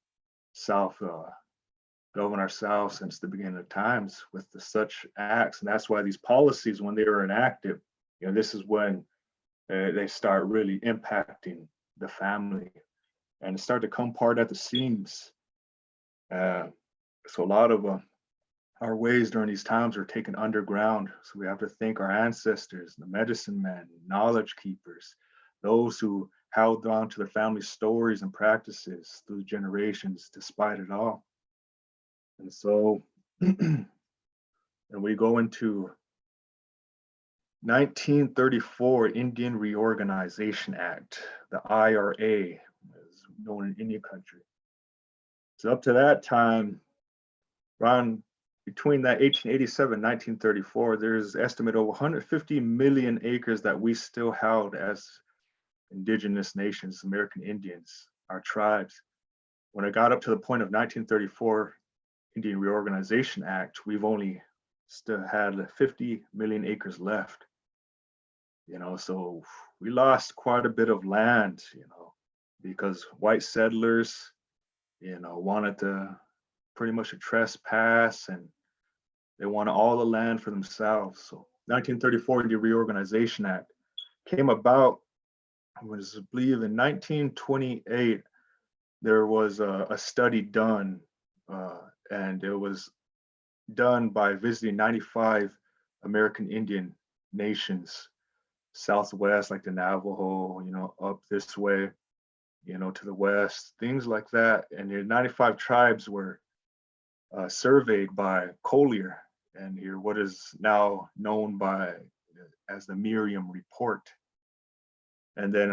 Speaker 4: self-govern ourselves since the beginning of times with such acts. And that's why these policies, when they were enacted, this is when they start really impacting the family and start to come apart at the seams. So a lot of our ways during these times are taken underground. So we have to thank our ancestors, the medicine men, knowledge keepers, those who held on to their family stories and practices through generations despite it all. And so, and we go into 1934 Indian Reorganization Act, the IRA, as known in Indian country. So up to that time, around between that 1887 and 1934, there's estimate over 150 million acres that we still held as indigenous nations, American Indians, our tribes. When it got up to the point of 1934 Indian Reorganization Act, we've only still had 50 million acres left. So we lost quite a bit of land, because white settlers, wanted to pretty much a trespass, and they wanted all the land for themselves. So 1934 Indian Reorganization Act came about, I believe in 1928, there was a study done, and it was done by visiting 95 American Indian nations, Southwest, like the Navajo, up this way, to the west, things like that. And the 95 tribes were surveyed by Collier, and here what is now known as the MIEA report. And then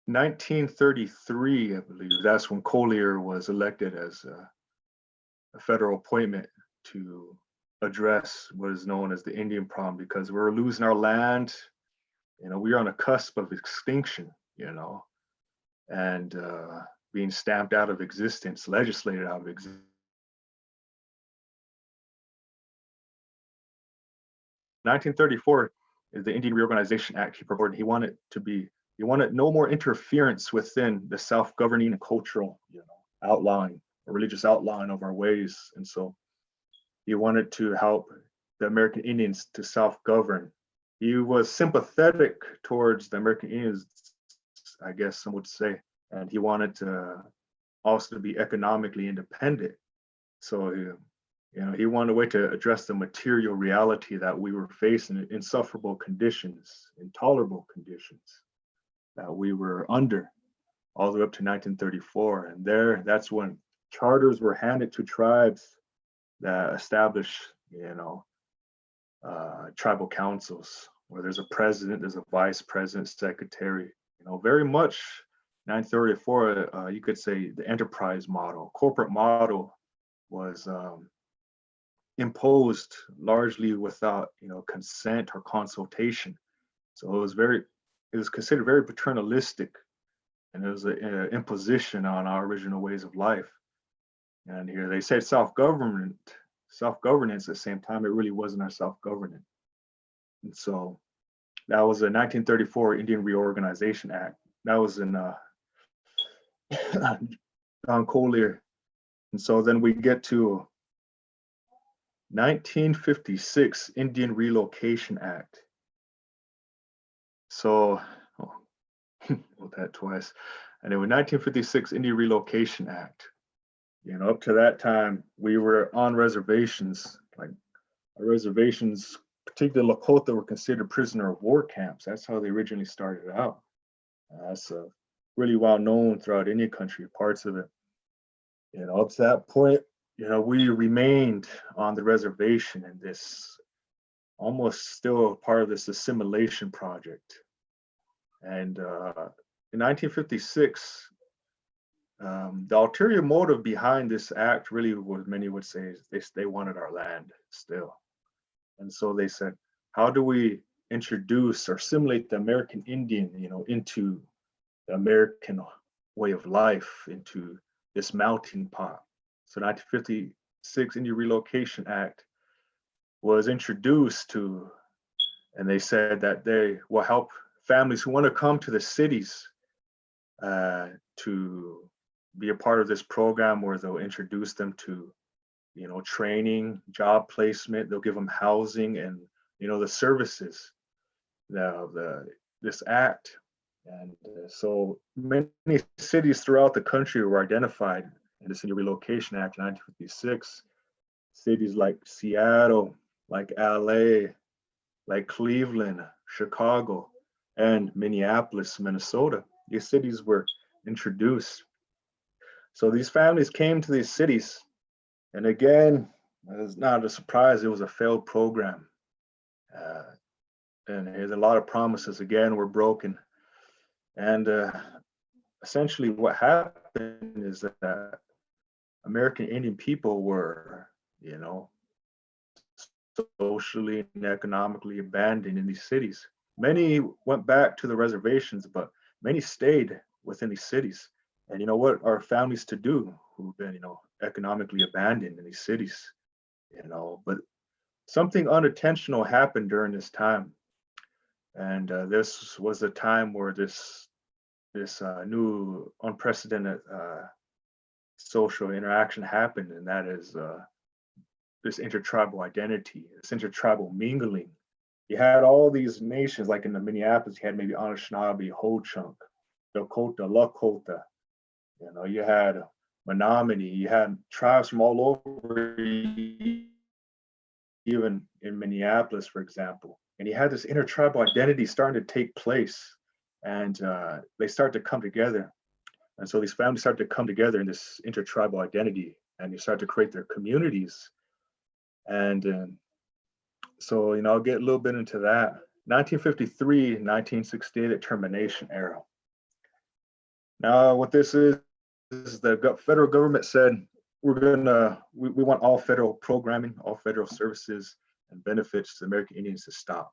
Speaker 4: 1933, I believe, that's when Collier was elected as a federal appointment to address what is known as the Indian problem, because we're losing our land. We're on the cusp of extinction, and being stamped out of existence, legislated out of existence. In 1934 is the Indian Reorganization Act. He wanted no more interference within the self-governing and cultural, outline, or religious outline of our ways. And so he wanted to help the American Indians to self-govern. He was sympathetic towards the American Indians, I guess some would say, and he wanted to also be economically independent. So he wanted a way to address the material reality that we were facing, insufferable conditions, intolerable conditions that we were under, all the way up to 1934. And that's when charters were handed to tribes that established, tribal councils, where there's a president, there's a vice president, secretary. Very much 1934, you could say the enterprise model, corporate model was imposed largely without, consent or consultation. So it was considered very paternalistic, and it was an imposition on our original ways of life. And here they said self-governance at the same time. It really wasn't our self-governance. And so that was a 1934 Indian Reorganization Act. That was in John Collier. And so then we get to 1956 Indian Relocation Act. So, wrote that twice. Anyway, 1956 Indian Relocation Act. Up to that time, we were on reservations. Like our reservations, particularly Lakota, were considered prisoner of war camps. That's how they originally started out. That's really well known throughout Indian country, parts of it. Up to that point, we remained on the reservation in this almost still part of this assimilation project. And in 1956, the ulterior motive behind this act really, what many would say, is they wanted our land still. And so they said, how do we introduce or assimilate the American Indian, into the American way of life, into this melting pot? So 1956 Indian Relocation Act was introduced to, and they said that they will help families who want to come to the cities to be a part of this program, where they'll introduce them to, training, job placement. They'll give them housing and, the services this act. And so many cities throughout the country were identified in the City Relocation Act in 1956. Cities like Seattle, like LA, like Cleveland, Chicago, and Minneapolis, Minnesota. These cities were introduced. So these families came to these cities. And again, it's not a surprise, it was a failed program. And there's a lot of promises, again, were broken. And essentially what happened is that American Indian people were, you know, socially and economically abandoned in these cities. Many went back to the reservations, but many stayed within these cities. And you know what are families to do who've been, you know, economically abandoned in these cities, you know? But something unintentional happened during this time, and this was a time where this new unprecedented social interaction happened, and that is this intertribal identity, this intertribal mingling. You had all these nations, like in the Minneapolis, you had maybe Anishinaabe, Ho-Chunk, Dakota, Lakota. You know, you had Menominee, you had tribes from all over, even in Minneapolis, for example. And you had this intertribal identity starting to take place, and they start to come together. And so these families start to come together in this intertribal identity, and you start to create their communities. And so, you know, I'll get a little bit into that. 1953, 1968, the termination era. Now, what this is the federal government said, we want all federal programming, all federal services and benefits to American Indians to stop.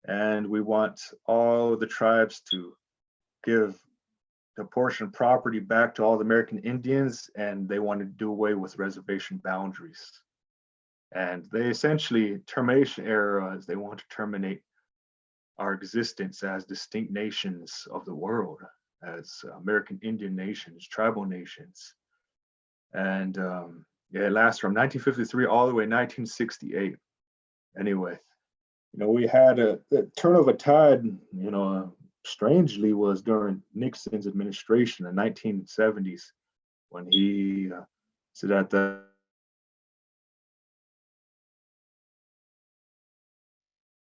Speaker 4: And we want all the tribes to give the portion of property back to all the American Indians, and they want to do away with reservation boundaries. And they essentially, termination era is they want to terminate our existence as distinct nations of the world, as American Indian nations, tribal nations. And yeah, it lasts from 1953 all the way 1968. Anyway, you know, we had a turn of a tide, you know, strangely was during Nixon's administration in the 1970s, when he said that the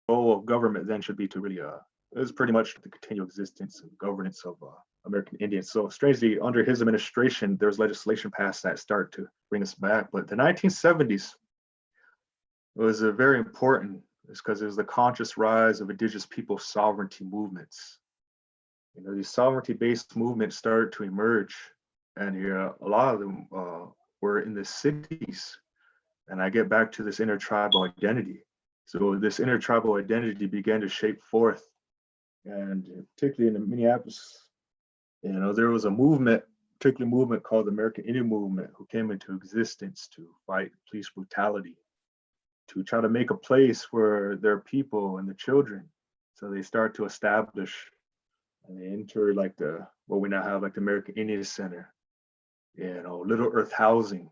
Speaker 4: role of government then should be to really, it was pretty much the continued existence and governance of American Indians. So strangely, under his administration, there was legislation passed that started to bring us back. But the 1970s was very important. It's because it was the conscious rise of Indigenous Peoples sovereignty movements. You know, these sovereignty-based movements started to emerge, and here a lot of them were in the cities. And I get back to this intertribal identity. So this intertribal identity began to shape forth, and particularly in the Minneapolis, you know, there was a movement, particular movement called the American Indian Movement, who came into existence to fight police brutality, to try to make a place for their people and the children. So they start to establish, and they enter like what we now have, like the American Indian Center, you know, Little Earth Housing,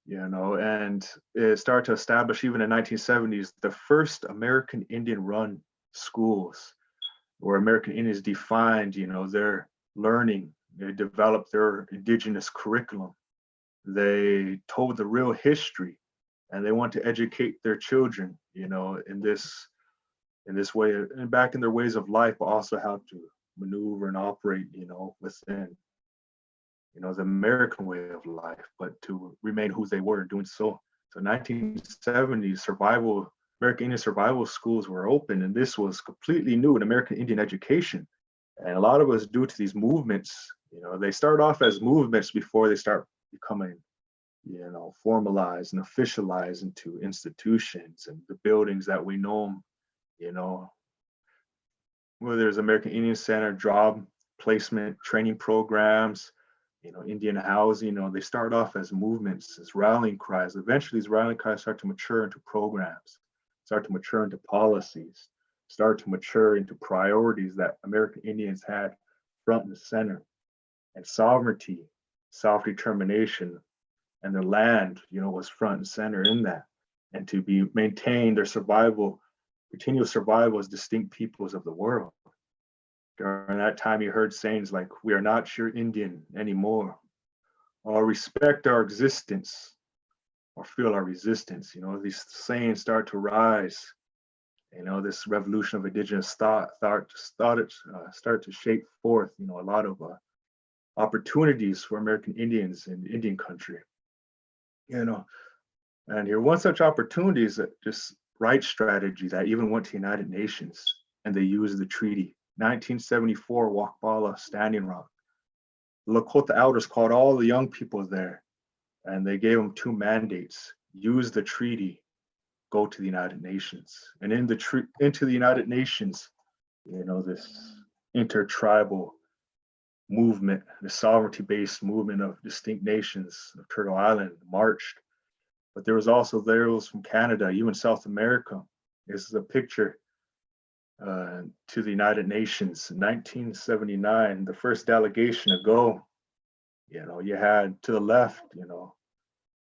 Speaker 4: you know, and it started to establish even in the 1970s, the first American Indian run schools where American Indians defined, you know, their learning, they developed their indigenous curriculum. They told the real history, and they want to educate their children, you know, in this way, and back in their ways of life, but also how to maneuver and operate, you know, within, you know, the American way of life, but to remain who they were doing so. So 1970s American Indian survival schools were open, and this was completely new in American Indian education. And a lot of us, due to these movements, you know, they start off as movements before they start becoming, you know, formalized and officialized into institutions and the buildings that we know them, you know, whether there's American Indian Center, job placement, training programs, you know, Indian housing, you know, they start off as movements, as rallying cries. Eventually, these rallying cries start to mature into programs, start to mature into policies, start to mature into priorities that American Indians had front and center. And sovereignty, self-determination, and their land, you know, was front and center in that. And to be maintain their survival, continuous survival as distinct peoples of the world. During that time, you heard sayings like, "We are not your Indian anymore," or "respect our existence," or "feel our resistance." You know, these sayings start to rise. You know, this revolution of indigenous thought started to shape forth, you know, a lot of opportunities for American Indians in Indian country. You know, and here one such opportunity is that just right strategy that even went to United Nations, and they used the treaty. 1974 Wakbala Standing Rock. The Lakota elders called all the young people there and they gave them two mandates: use the treaty, go to the United Nations. And into the United Nations, this intertribal movement, the sovereignty-based movement of distinct nations of Turtle Island marched. But there was also those from Canada, even South America. This is a picture to the United Nations in 1979, the first delegation to go. You had to the left,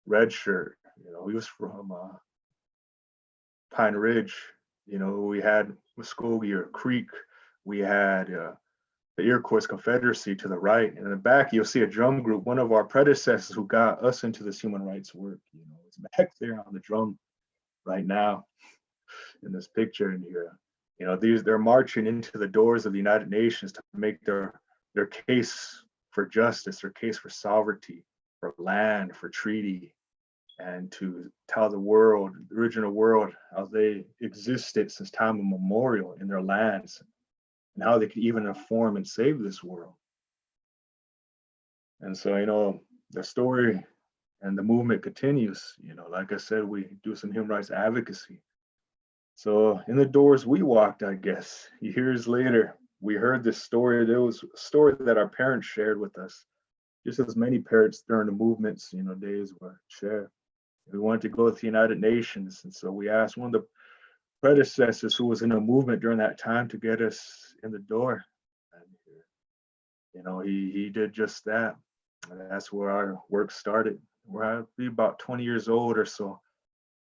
Speaker 4: red shirt, he was from Pine Ridge. We had Muskogee or Creek. We had the Iroquois Confederacy to the right. And in the back, you'll see a drum group, one of our predecessors who got us into this human rights work. It's back there on the drum right now in this picture in here. They're marching into the doors of the United Nations to make their case for justice, their case for sovereignty, for land, for treaty, and to tell the world, the original world, how they existed since time immemorial in their lands, and how they could even inform and save this world. And so, the story and the movement continues. Like I said, we do some human rights advocacy. So in the doors we walked, I guess, years later, we heard this story. There was a story that our parents shared with us, just as many parents during the movements, days were shared. We wanted to go to the United Nations. And so we asked one of the predecessors who was in the movement during that time to get us in the door. And, he did just that. And that's where our work started. We're about 20 years old or so.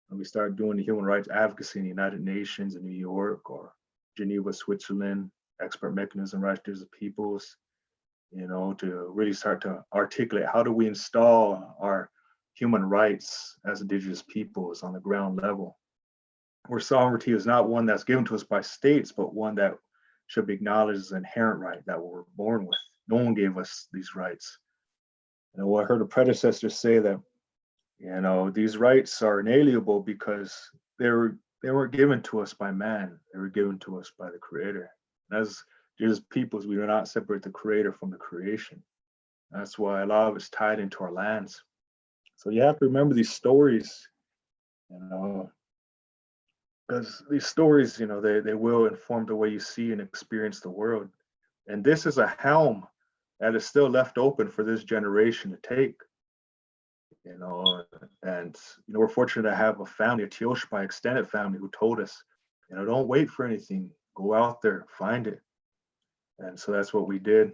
Speaker 4: And we started doing the human rights advocacy in the United Nations in New York or Geneva, Switzerland, expert mechanism, Rights of Peoples, to really start to articulate how do we install our human rights as Indigenous peoples on the ground level, where sovereignty is not one that's given to us by states, but one that should be acknowledged as an inherent right that we're born with. No one gave us these rights. I heard a predecessor say that, these rights are inalienable because they weren't given to us by man. They were given to us by the Creator. And as Indigenous peoples, we do not separate the Creator from the creation. That's why a lot of it's tied into our lands. So you have to remember these stories, because these stories, they will inform the way you see and experience the world. And this is a helm that is still left open for this generation to take. And we're fortunate to have a family, a Teoshpai extended family, who told us, don't wait for anything, go out there, find it. And so that's what we did.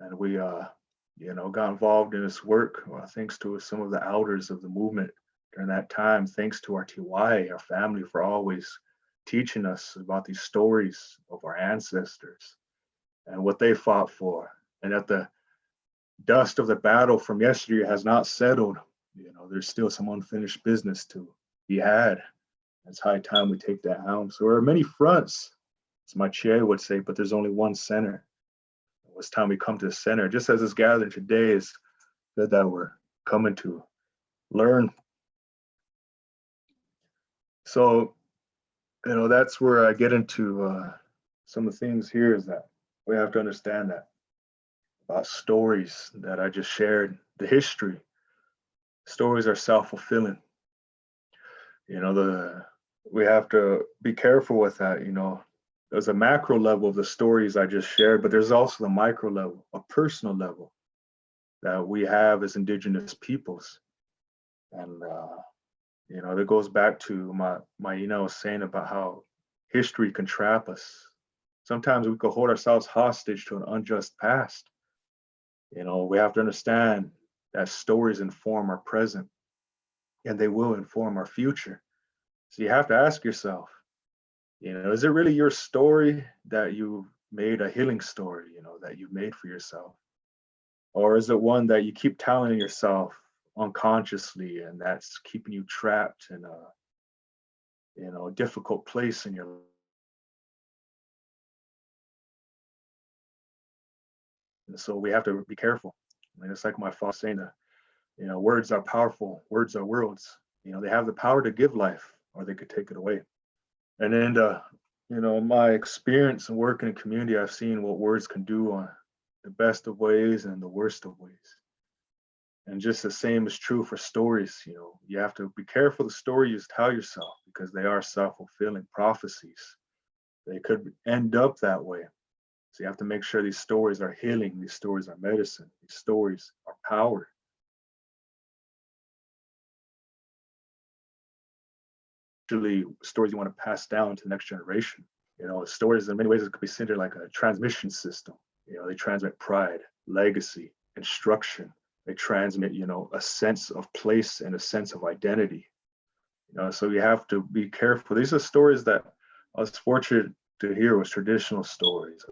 Speaker 4: And we got involved in this work, thanks to some of the elders of the movement during that time, thanks to our tiwahe, our family, for always teaching us about these stories of our ancestors and what they fought for, and that the dust of the battle from yesterday has not settled. There's still some unfinished business to be had. It's high time we take that home. So there are many fronts, as my chair would say, but there's only one center. It's time we come to the center, just as this gathering today is good that we're coming to learn. So, that's where I get into some of the things here, is that we have to understand that about stories that I just shared, the history. Stories are self-fulfilling. We have to be careful with that. There's a macro level of the stories I just shared, but there's also the micro level, a personal level that we have as Indigenous peoples. And, that goes back to my was saying about how history can trap us. Sometimes we could hold ourselves hostage to an unjust past. We have to understand that stories inform our present, and they will inform our future. So you have to ask yourself, is it really your story that you made a healing story, that you made for yourself? Or is it one that you keep telling yourself unconsciously, and that's keeping you trapped in a difficult place in your life? And so we have to be careful. It's like my father saying that, words are powerful, words are worlds. They have the power to give life, or they could take it away. And then, my experience in working in community, I've seen what words can do on the best of ways and the worst of ways. And just the same is true for stories. You know, you have to be careful the story you tell yourself, because they are self-fulfilling prophecies. They could end up that way. So you have to make sure these stories are healing, these stories are medicine, these stories are power. Actually, stories you want to pass down to the next generation. You know, stories in many ways it could be considered like a transmission system. You know, they transmit pride, legacy, instruction. They transmit, you know, a sense of place and a sense of identity. You know, so you have to be careful. These are stories that I was fortunate to hear, was traditional stories,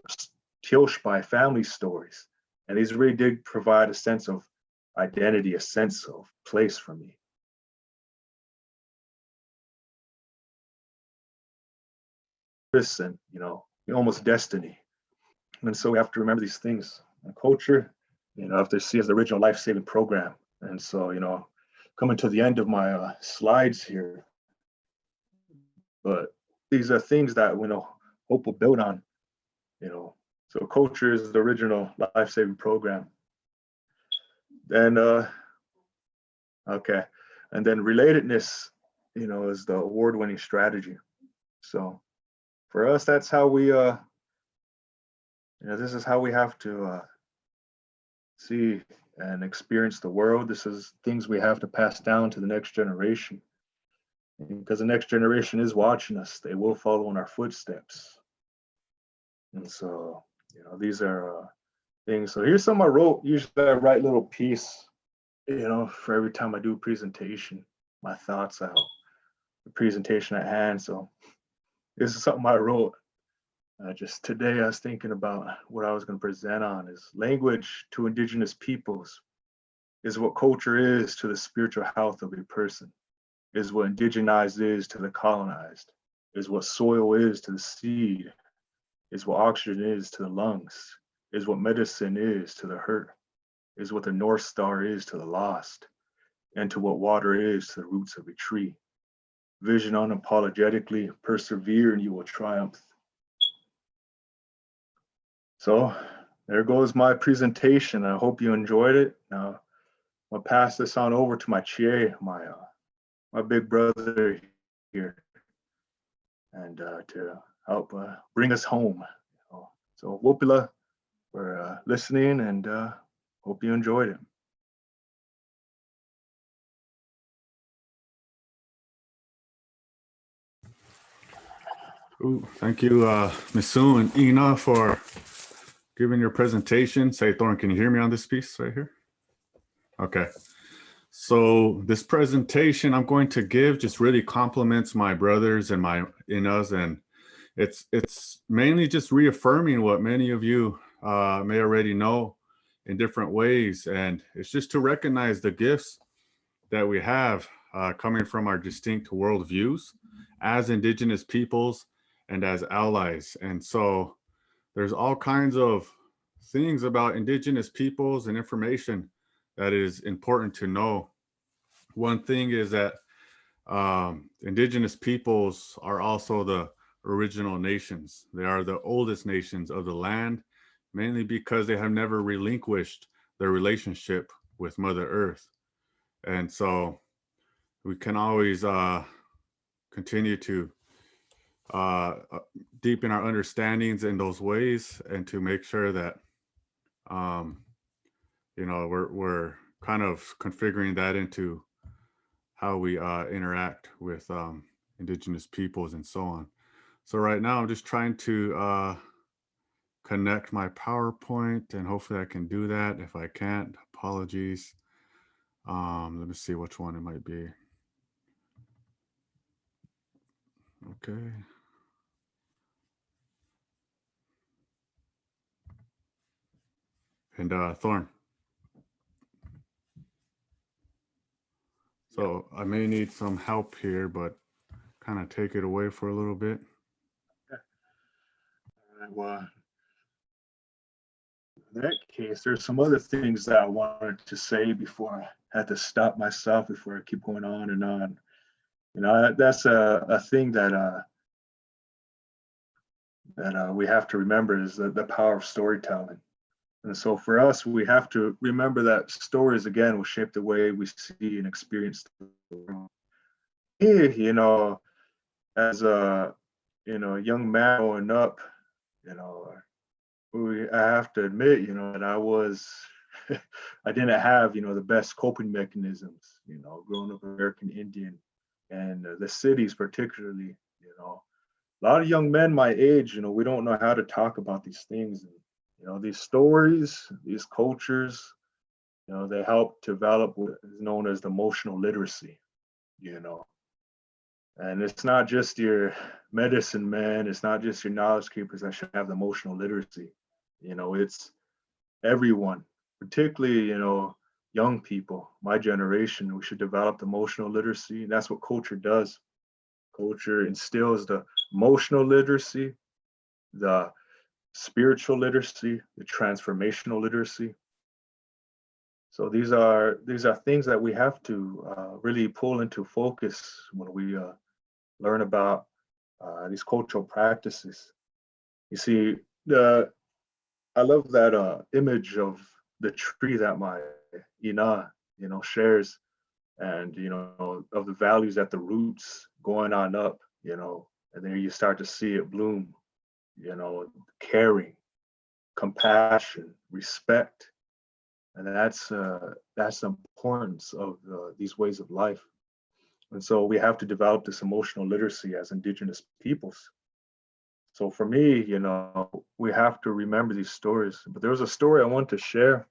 Speaker 4: by family stories. And these really did provide a sense of identity, a sense of place for me. And, you know, almost destiny. And so we have to remember these things. And culture, you know, if they see as the original life-saving program. And so, you know, coming to the end of my slides here, but these are things that, you know, hope will build on, you know. So culture is the original life-saving program. And okay, and then relatedness, you know, is the award-winning strategy. So for us, that's how we, you know, this is how we have to see and experience the world. This is things we have to pass down to the next generation, because the next generation is watching us. They will follow in our footsteps. And so, you know, these are things. So here's some I wrote. Usually I write a little piece, you know, for every time I do a presentation, my thoughts out, the presentation at hand. So this is something I wrote. Just today, I was thinking about what I was going to present on is language to Indigenous peoples is what culture is to the spiritual health of a person, is what indigenized is to the colonized, is what soil is to the seed, is what oxygen is to the lungs, is what medicine is to the hurt, is what the North Star is to the lost, and to what water is to the roots of a tree. Vision unapologetically, persevere and you will triumph. So there goes my presentation. I hope you enjoyed it. Now I'll pass this on over to my tiwahe, my big brother here, and to help bring us home. So Wopila, for listening, and hope you enjoyed it.
Speaker 2: Ooh, thank you, Ms. Sue and Ina, for giving your presentation. Say, Thorne, can you hear me on this piece right here? Okay. So this presentation I'm going to give just really complements my brothers and my Inas, and it's mainly just reaffirming what many of you may already know in different ways. And it's just to recognize the gifts that we have coming from our distinct worldviews as Indigenous peoples and as allies. And so there's all kinds of things about Indigenous peoples and information that is important to know. One thing is that Indigenous peoples are also the original nations. They are the oldest nations of the land, mainly because they have never relinquished their relationship with Mother Earth. And so we can always continue to deepen our understandings in those ways, and to make sure that you know, we're kind of configuring that into how we interact with Indigenous peoples and so on. So right now I'm just trying to connect my PowerPoint, and hopefully I can do that. If I can't, apologies. Let me see which one it might be. Okay. And Thorne. So I may need some help here, but kind of take it away for a little bit.
Speaker 4: All right, well, in that case, there's some other things that I wanted to say before I had to stop myself before I keep going on and on. You know, that's a thing that we have to remember, is the power of storytelling. And so for us, we have to remember that stories again will shape the way we see and experience the world. You know, as a young man growing up, you know, I have to admit, that I was I didn't have, the best coping mechanisms, growing up American Indian and the cities particularly, a lot of young men my age, we don't know how to talk about these things. And, these stories, these cultures, they help develop what is known as the emotional literacy, and it's not just your medicine men, it's not just your knowledge keepers that should have the emotional literacy. It's everyone, particularly, young people, my generation, we should develop emotional literacy. And that's what culture does. Culture instills the emotional literacy, the spiritual literacy, the transformational literacy. So these are things that we have to really pull into focus when we learn about these cultural practices. You see, I love that image of the tree that my ina, shares, and of the values at the roots going on up, and then you start to see it bloom, caring, compassion, respect, and that's the importance of these ways of life. And so we have to develop this emotional literacy as Indigenous peoples. So for me, we have to remember these stories. But there was a story I want to share.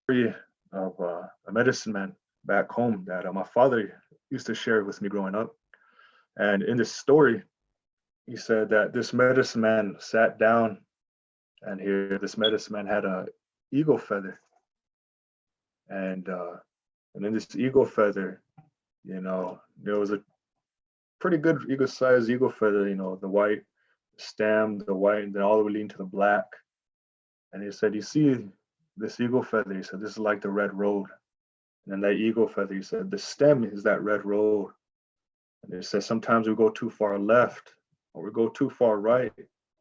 Speaker 4: Story of a medicine man back home that my father used to share with me growing up. And in this story, he said that this medicine man sat down, and here this medicine man had a eagle feather. And in this eagle feather, there was a pretty good eagle-sized eagle feather, the white stem, the white, and then all the way lean to the black. And he said, you see this eagle feather, he said, this is like the red road. And then that eagle feather, he said, the stem is that red road. And he said, sometimes we go too far left or we go too far right.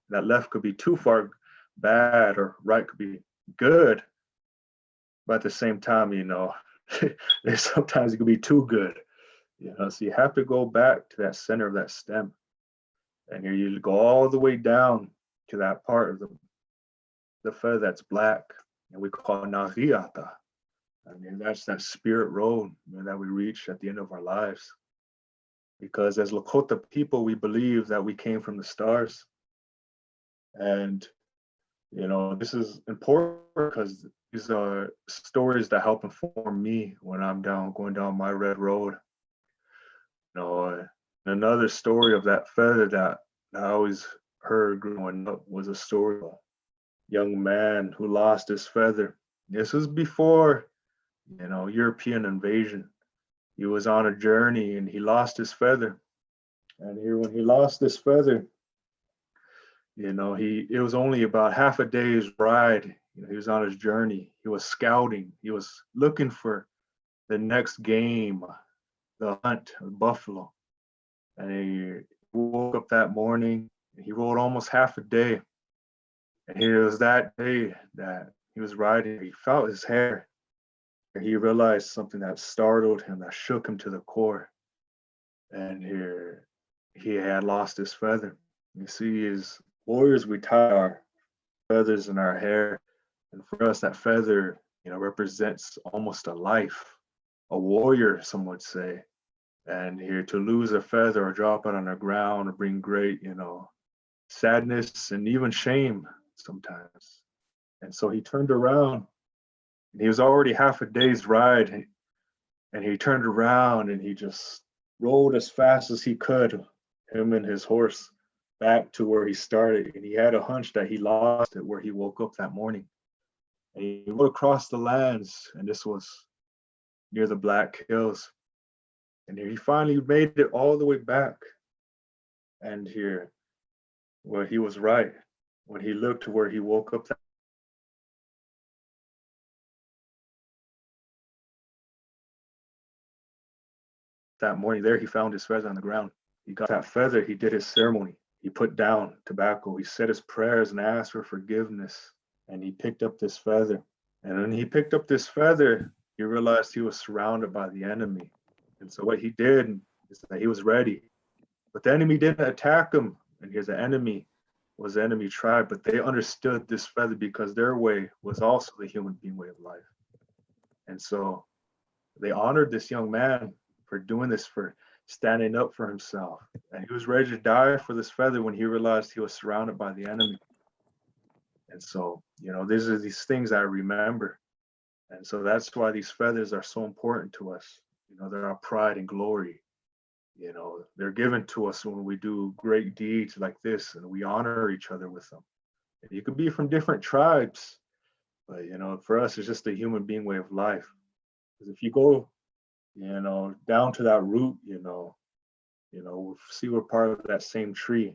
Speaker 4: That left could be too far bad or right could be good. But at the same time, sometimes it could be too good. So you have to go back to that center of that stem. And here you go all the way down to that part of the feather that's black, and we call Nariata. I mean, that's that spirit road that we reach at the end of our lives. Because as Lakota people, we believe that we came from the stars. And, this is important because these are stories that help inform me when I'm going down my red road. Another story of that feather that I always heard growing up was a story of a young man who lost his feather. This was before, European invasion. He was on a journey and he lost his feather. And here, when he lost this feather, it was only about half a day's ride. He was on his journey. He was scouting. He was looking for the next game, the hunt of buffalo. And he woke up that morning and he rode almost half a day. And it was that day that he was riding, he felt his hair. And he realized something that startled him, that shook him to the core. And here he had lost his feather. You see, as warriors, we tie our feathers in our hair. And for us, that feather, represents almost a life, a warrior, some would say. And here to lose a feather or drop it on the ground would bring great, sadness and even shame sometimes. And so he turned around and he was already half a day's ride. And he turned around and he just rode as fast as he could, him and his horse, back to where he started. And he had a hunch that he lost it where he woke up that morning. And he rode across the lands, and this was near the Black Hills. And he finally made it all the way back. And here, well, he was right. When he looked to where he woke up that morning, there he found his feather on the ground. He got that feather, he did his ceremony. he put down tobacco. He said his prayers and asked for forgiveness. And he picked up this feather. And when he picked up this feather, he realized he was surrounded by the enemy. And so what he did is that he was ready. But the enemy didn't attack him. And his enemy was the enemy tribe, but they understood this feather because their way was also the human being way of life. And so they honored this young man for doing this, for standing up for himself. And he was ready to die for this feather when he realized he was surrounded by the enemy. And so, you know, these are these things I remember. And so that's why these feathers are so important to us. You know, they're our pride and glory. You know, they're given to us when we do great deeds like this, and we honor each other with them. And you could be from different tribes, but, you know, for us, it's just a human being way of life. Because if you go, you know, down to that root, we'll see we're part of that same tree,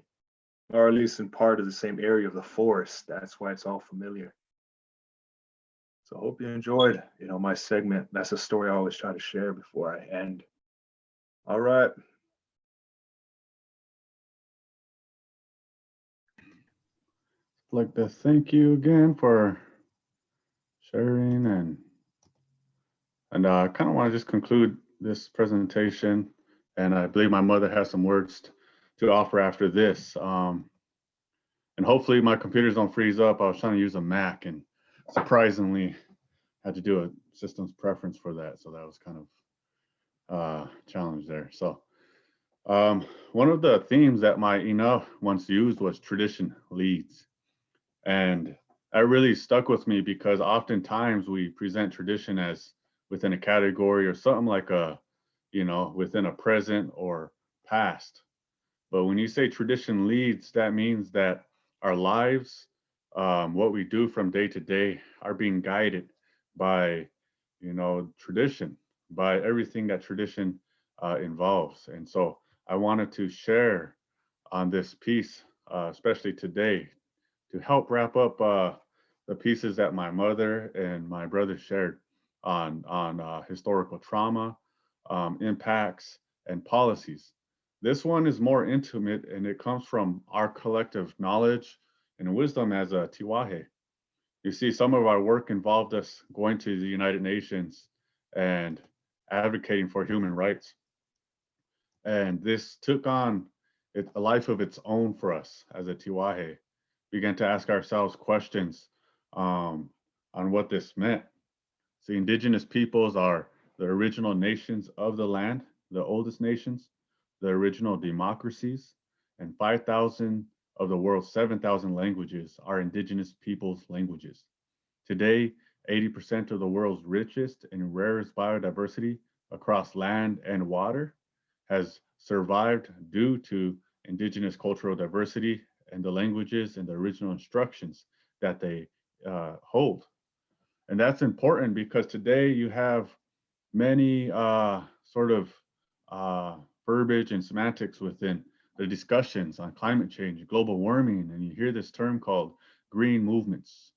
Speaker 4: or at least in part of the same area of the forest. That's why it's all familiar. So I hope you enjoyed, you know, my segment. That's a story I always try to share before I end. All right.
Speaker 2: I'd like to thank you again for sharing, and I kind of want to just conclude this presentation, and I believe my mother has some words to offer after this. And hopefully my computers don't freeze up. I was trying to use a Mac, and surprisingly had to do a systems preference for that. So that was kind of challenge there. So one of the themes that my Ina once used was tradition leads. And that really stuck with me because oftentimes we present tradition as within a category or something like a, you know, within a present or past. But when you say tradition leads, that means that our lives, what we do from day to day, are being guided by, you know, tradition, by everything that tradition involves. And so I wanted to share on this piece, especially today, to help wrap up the pieces that my mother and my brother shared on historical trauma, impacts, and policies. This one is more intimate, and it comes from our collective knowledge and wisdom as a tiwahe. You see, some of our work involved us going to the United Nations and advocating for human rights. And this took on a life of its own for us as a tiwahe. Began to ask ourselves questions on what this meant. So indigenous peoples are the original nations of the land, the oldest nations, the original democracies, and 5,000 of the world's 7,000 languages are indigenous peoples' languages. Today, 80% of the world's richest and rarest biodiversity across land and water has survived due to indigenous cultural diversity and the languages and the original instructions that they hold. And that's important because today you have many verbiage and semantics within the discussions on climate change, global warming, and you hear this term called green movements,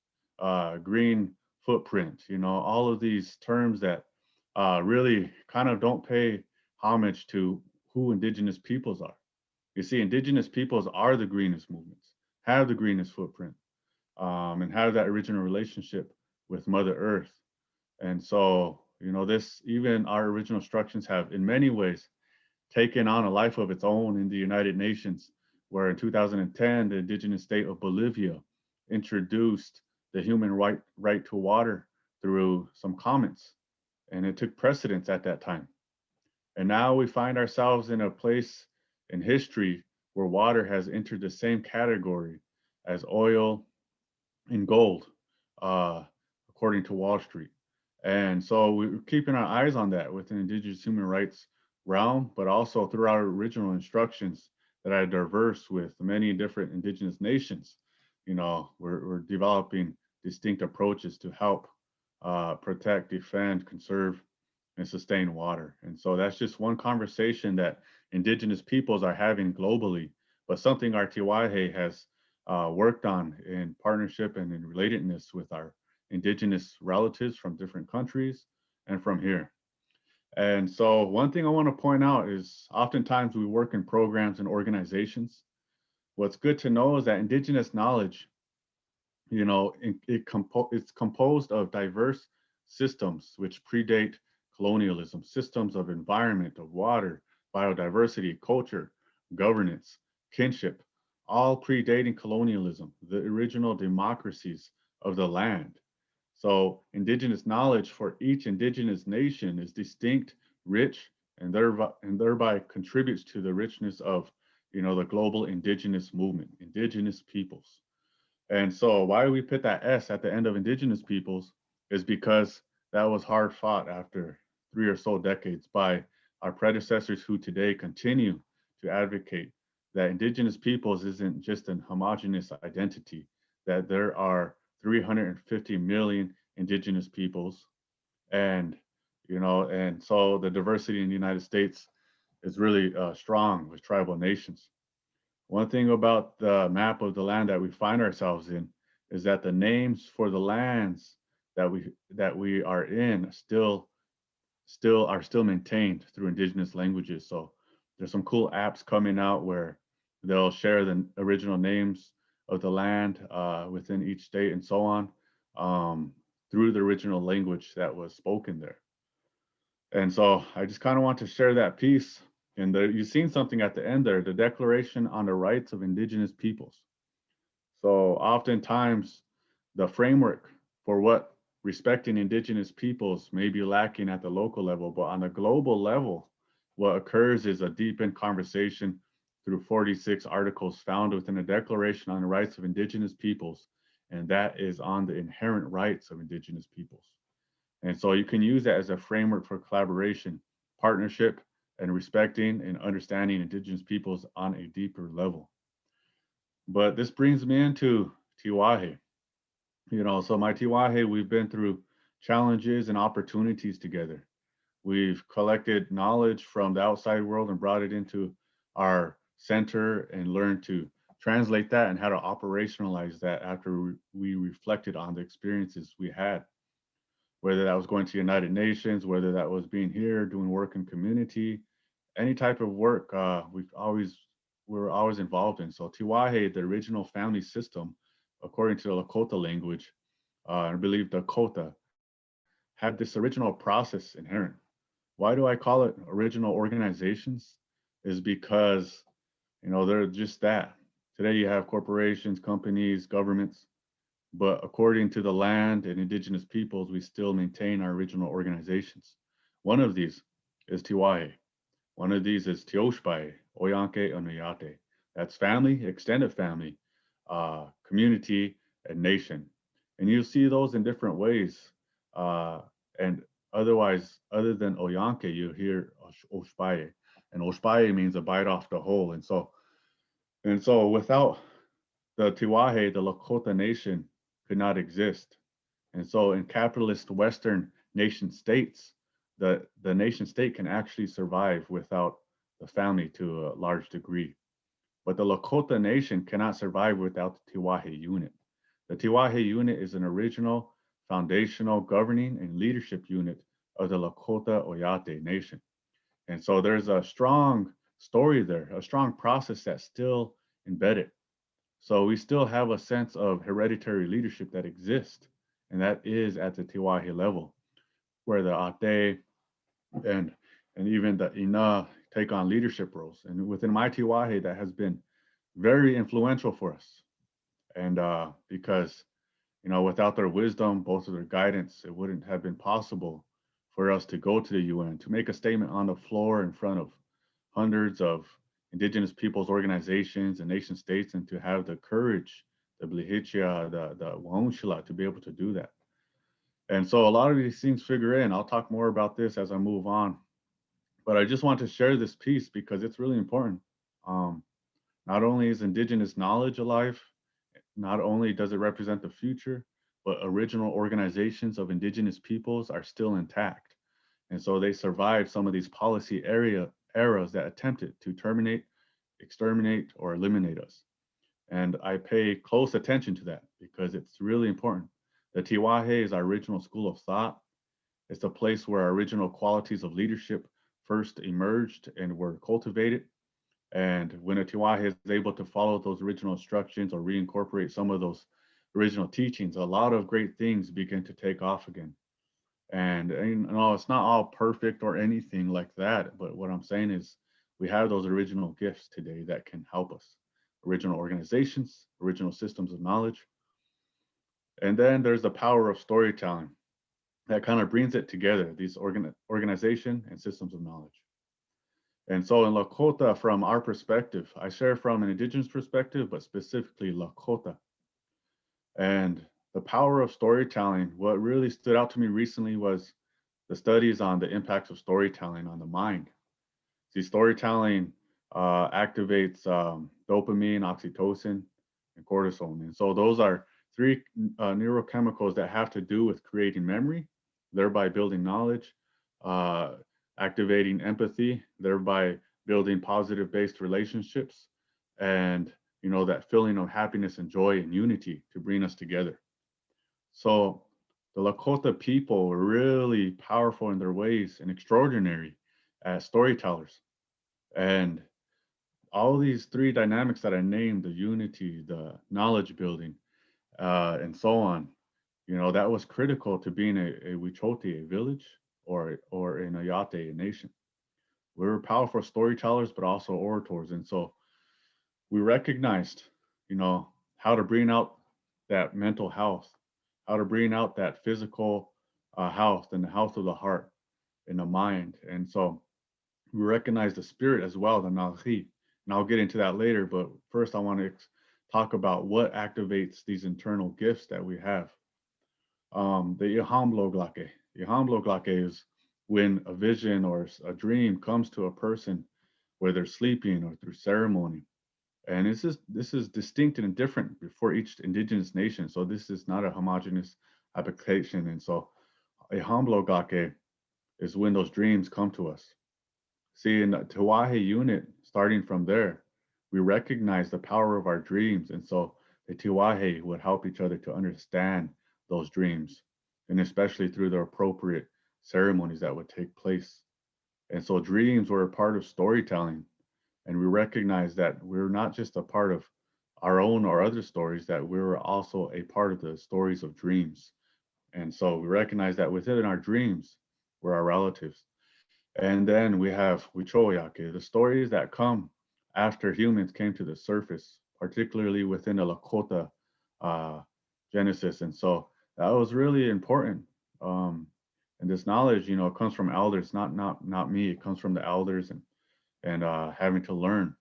Speaker 2: green footprint, you know, all of these terms that really kind of don't pay homage to who indigenous peoples are. You see, indigenous peoples are the greenest movements, have the greenest footprint, and have that original relationship with Mother Earth. And so, you know, even our original instructions have in many ways taken on a life of its own in the United Nations, where in 2010, the indigenous state of Bolivia introduced the human right to water through some comments, and it took precedence at that time. And now we find ourselves in a place in history where water has entered the same category as oil and gold, according to Wall Street. And so we're keeping our eyes on that within indigenous human rights realm, but also through our original instructions that are diverse with many different indigenous nations. You know, we're developing distinct approaches to help protect, defend, conserve, and sustain water. And so that's just one conversation that indigenous peoples are having globally, but something our tiwahe has worked on in partnership and in relatedness with our indigenous relatives from different countries and from here. And so one thing I want to point out is oftentimes we work in programs and organizations what's good to know is that indigenous knowledge, you know, it's composed of diverse systems which predate colonialism, systems of environment, of water, biodiversity, culture, governance, kinship, all predating colonialism, the original democracies of the land. So indigenous knowledge for each indigenous nation is distinct, rich, and thereby contributes to the richness of, you know, the global indigenous movement, indigenous peoples. And so why we put that S at the end of indigenous peoples is because that was hard fought after 3 or so decades by our predecessors who today continue to advocate that indigenous peoples isn't just an homogeneous identity, that there are 350 million indigenous peoples. And, you know, and so the diversity in the United States is really strong with tribal nations. One thing about the map of the land that we find ourselves in is that the names for the lands that we are in still maintained through indigenous languages. So there's some cool apps coming out where they'll share the original names of the land within each state and so on through the original language that was spoken there. And so I just kind of want to share that piece. And you've seen something at the end there, the Declaration on the Rights of Indigenous Peoples. So oftentimes the framework for what respecting indigenous peoples may be lacking at the local level, but on the global level, what occurs is a deepened conversation through 46 articles found within the Declaration on the Rights of Indigenous Peoples, and that is on the inherent rights of indigenous peoples. And so you can use that as a framework for collaboration, partnership, and respecting and understanding indigenous peoples on a deeper level. But this brings me into tiwahe. You know, so my tiwahe, we've been through challenges and opportunities together. We've collected knowledge from the outside world and brought it into our center and learned to translate that and how to operationalize that after we reflected on the experiences we had, whether that was going to United Nations, whether that was being here, doing work in community, any type of work we're always involved in. So tiwahe, the original family system, according to the Lakota language, I believe Dakota, had this original process inherent. Why do I call it original organizations? Is because, you know, they're just that. Today you have corporations, companies, governments, but according to the land and indigenous peoples, we still maintain our original organizations. One of these is tiwahe. One of these is Tioshbai, Oyanke, and Oyate. That's family, extended family, community, and nation. And you see those in different ways. And otherwise, other than Oyanke, you hear Oshbaye. And Oshbaye means a bite off the whole. And so without the Tiwahe, the Lakota nation could not exist. And so in capitalist Western nation states, the nation state can actually survive without the family to a large degree. But the Lakota nation cannot survive without the Tiwahe unit. The Tiwahe unit is an original, foundational, governing, and leadership unit of the Lakota Oyate nation. And so there's a strong story there, a strong process that's still embedded. So we still have a sense of hereditary leadership that exists, and that is at the Tiwahe level, where the Ate and even the Ina take on leadership roles. And within my tiwahe, that has been very influential for us. And because, you know, without their wisdom, both of their guidance, it wouldn't have been possible for us to go to the UN, to make a statement on the floor in front of hundreds of indigenous peoples organizations and nation states, and to have the courage, the blihichia, the waunshila, to be able to do that. And so a lot of these things figure in. I'll talk more about this as I move on. But I just want to share this piece because it's really important. Not only is indigenous knowledge alive, not only does it represent the future, but original organizations of indigenous peoples are still intact. And so they survived some of these policy eras that attempted to terminate, exterminate, or eliminate us. And I pay close attention to that because it's really important. The Tiwahe is our original school of thought. It's a place where our original qualities of leadership first emerged and were cultivated. And when a tiwahe is able to follow those original instructions or reincorporate some of those original teachings, a lot of great things begin to take off again. And it's not all perfect or anything like that, but what I'm saying is we have those original gifts today that can help us. Original organizations, original systems of knowledge. And then there's the power of storytelling that kind of brings it together, these organization and systems of knowledge. And so in Lakota, from our perspective, I share from an Indigenous perspective, but specifically Lakota. And the power of storytelling, what really stood out to me recently was the studies on the impacts of storytelling on the mind. See, storytelling activates dopamine, oxytocin, and cortisol. And so those are three neurochemicals that have to do with creating memory, thereby building knowledge, activating empathy, thereby building positive-based relationships, and that feeling of happiness and joy and unity to bring us together. So the Lakota people were really powerful in their ways and extraordinary as storytellers. And all these three dynamics that I named, the unity, the knowledge building, and so on, that was critical to being a Wichote, a village, or in a Yate, a nation. We were powerful storytellers, but also orators. And so we recognized, how to bring out that mental health, how to bring out that physical health and the health of the heart and the mind. And so we recognize the spirit as well, the Nalchi. And I'll get into that later. But first, I want to talk about what activates these internal gifts that we have. The Ihambloglake. Ihambloglake is when a vision or a dream comes to a person where they're sleeping or through ceremony. And this is distinct and different for each indigenous nation. So this is not a homogeneous application. And so a Ihambloglake is when those dreams come to us. See, in the tiwahe unit, starting from there, we recognize the power of our dreams. And so the tiwahe would help each other to understand those dreams, and especially through the appropriate ceremonies that would take place. And so dreams were a part of storytelling. And we recognize that we're not just a part of our own or other stories, that we're also a part of the stories of dreams. And so we recognize that within our dreams, we're our relatives. And then we have Wichoyake, the stories that come after humans came to the surface, particularly within the Lakota genesis. And so that was really important. And this knowledge, comes from elders, not me. It comes from the elders and having to learn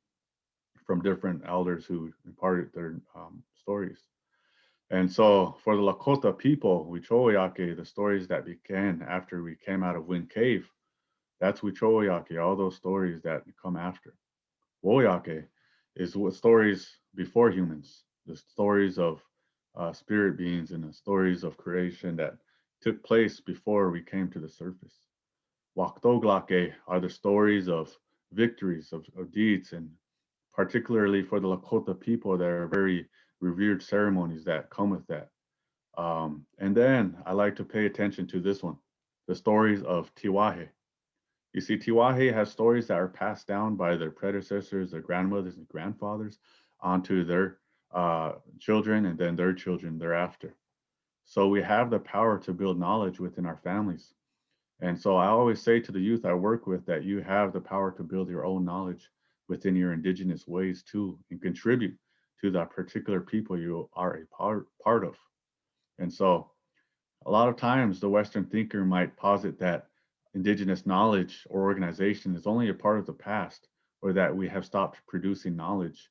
Speaker 2: from different elders who imparted their stories. And so for the Lakota people, Wichoyake, the stories that began after we came out of Wind Cave, that's Wichoyake, all those stories that come after. Woyake is what stories before humans, the stories of spirit beings and the stories of creation that took place before we came to the surface. Waktoglake are the stories of victories, of deeds, and particularly for the Lakota people, there are very revered ceremonies that come with that. And then I like to pay attention to this one, the stories of tiwahe. You see, tiwahe has stories that are passed down by their predecessors, their grandmothers and grandfathers, onto their children and then their children thereafter. So we have the power to build knowledge within our families. And so I always say to the youth I work with that you have the power to build your own knowledge within your indigenous ways too, and contribute to that particular people you are a part of. And so a lot of times the Western thinker might posit that indigenous knowledge or organization is only a part of the past, or that we have stopped producing knowledge